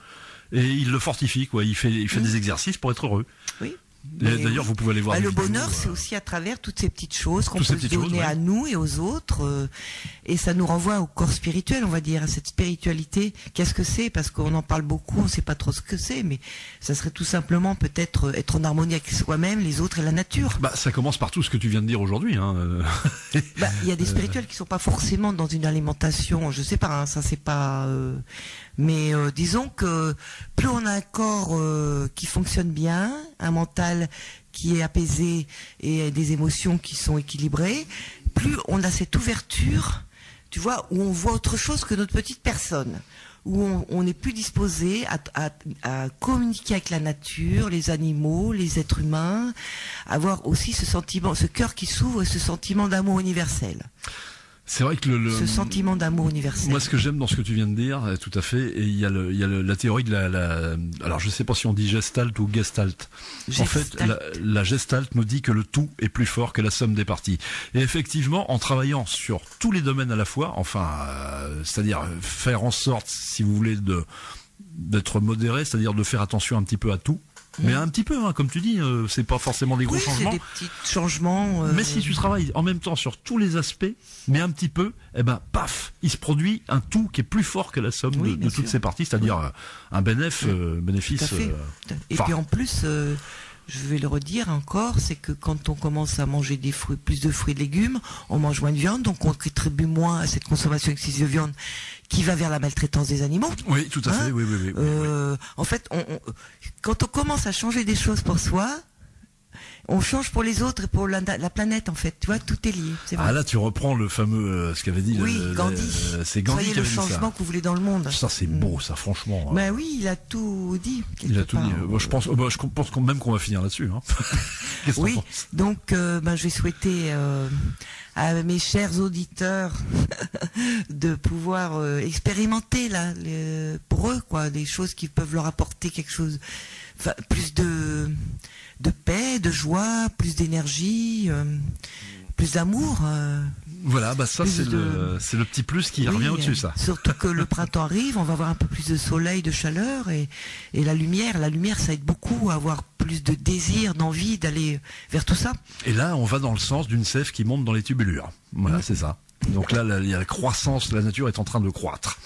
Et il le fortifie, quoi. Il fait des exercices pour être heureux. Oui. Et d'ailleurs, vous pouvez aller voir. Le des vidéos, bonheur, c'est aussi à travers toutes ces petites choses qu'on peut se petites choses, donner ouais. à nous et aux autres. Et ça nous renvoie au corps spirituel, on va dire, à cette spiritualité. Qu'est-ce que c'est? Parce qu'on en parle beaucoup, on ne sait pas trop ce que c'est, mais ça serait tout simplement peut-être être en harmonie avec soi-même, les autres et la nature. Bah, ça commence par tout ce que tu viens de dire aujourd'hui. Hein. Il y a des spirituels qui sont pas forcément dans une alimentation, je sais pas, hein, ça c'est pas... Mais disons que plus on a un corps qui fonctionne bien, un mental qui est apaisé et des émotions qui sont équilibrées, plus on a cette ouverture, tu vois, où on voit autre chose que notre petite personne, où on est plus disposé à communiquer avec la nature, les animaux, les êtres humains, avoir aussi ce sentiment, ce cœur qui s'ouvre et ce sentiment d'amour universel. C'est vrai que ce sentiment d'amour universel. Moi, ce que j'aime dans ce que tu viens de dire, tout à fait, et il y a la théorie de alors je sais pas si on dit gestalt ou gestalt. En fait, la gestalt nous dit que le tout est plus fort que la somme des parties. Et effectivement, en travaillant sur tous les domaines à la fois, c'est-à-dire faire en sorte, si vous voulez, d'être modéré, c'est-à-dire de faire attention un petit peu à tout. Mais un petit peu, hein, comme tu dis, c'est pas forcément des gros changements. C'est des petits changements. Mais si tu travailles en même temps sur tous les aspects, mais un petit peu, eh ben, paf, il se produit un tout qui est plus fort que la somme de toutes ces parties, c'est-à-dire un bénéfice. Tout à fait. Et puis en plus, je vais le redire encore, c'est que quand on commence à manger plus de fruits et de légumes, on mange moins de viande, donc on contribue moins à cette consommation excessive de viande qui va vers la maltraitance des animaux. Oui, tout à fait. Oui. En fait, quand on commence à changer des choses pour soi, on change pour les autres et pour la planète, en fait. Tu vois, tout est lié. C'est vrai. Ah là, tu reprends le fameux, ce qu'avait dit Gandhi. C'est Gandhi Soyez qui avait le dit ça. changement que vous voulez dans le monde. Ça, c'est beau, ça, franchement. Ben oui, il a tout dit. Il a tout dit. Je pense même qu'on va finir là-dessus. Hein. Oui, donc je vais souhaiter à mes chers auditeurs de pouvoir expérimenter là, pour eux, quoi, des choses qui peuvent leur apporter quelque chose, plus de paix, de joie, plus d'énergie, plus d'amour. Voilà, ça c'est le petit plus qui revient au-dessus, ça. Surtout que le printemps arrive, on va avoir un peu plus de soleil, de chaleur et la lumière, ça aide beaucoup à avoir plus de désir, d'envie d'aller vers tout ça. Et là, on va dans le sens d'une sève qui monte dans les tubulures. Voilà, c'est ça. Donc là, il y a la croissance, la nature est en train de croître.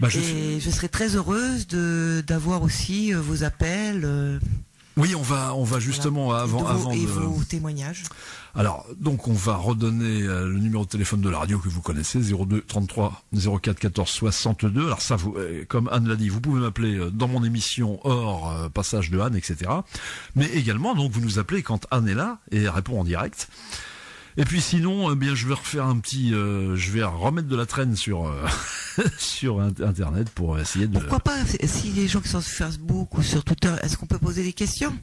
Je serais très heureuse d'avoir aussi vos appels. Oui, on va justement avant et vos témoignages. Alors, donc on va redonner le numéro de téléphone de la radio que vous connaissez, 02 33 04 14 62. Alors ça, comme Anne l'a dit, vous pouvez m'appeler dans mon émission hors passage de Anne, etc. Mais également, donc vous nous appelez quand Anne est là et elle répond en direct. Et puis sinon, je vais refaire je vais remettre de la traîne sur sur Internet pour essayer de... Pourquoi pas, si les gens qui sont sur Facebook ou sur Twitter, est-ce qu'on peut poser des questions ?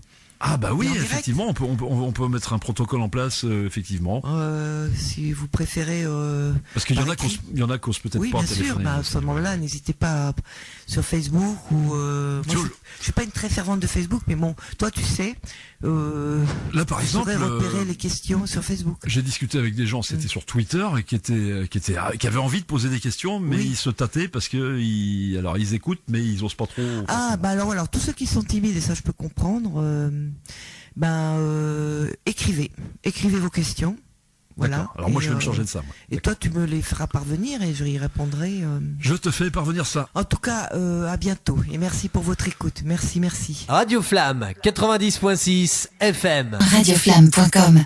Ah bah oui, effectivement, on peut mettre un protocole en place, effectivement. Si vous préférez... Parce qu'il y en a qui osent peut-être pas téléphoner. Oui, bien sûr, à ce moment-là, n'hésitez pas sur Facebook ou... moi, je suis pas une très fervente de Facebook, mais bon, toi tu sais... là par exemple... Je pourrais repérer les questions sur Facebook. J'ai discuté avec des gens, c'était sur Twitter, et qui avaient envie de poser des questions, mais ils se tâtaient parce que ils écoutent, mais ils osent pas trop... alors tous ceux qui sont timides, et ça je peux comprendre... écrivez vos questions. Voilà. Alors moi je vais me charger de ça. Moi. Et toi tu me les feras parvenir et je y répondrai. Je te fais parvenir ça. En tout cas, à bientôt et merci pour votre écoute. Merci. Radio Flamme 90.6 FM. Radioflamme.com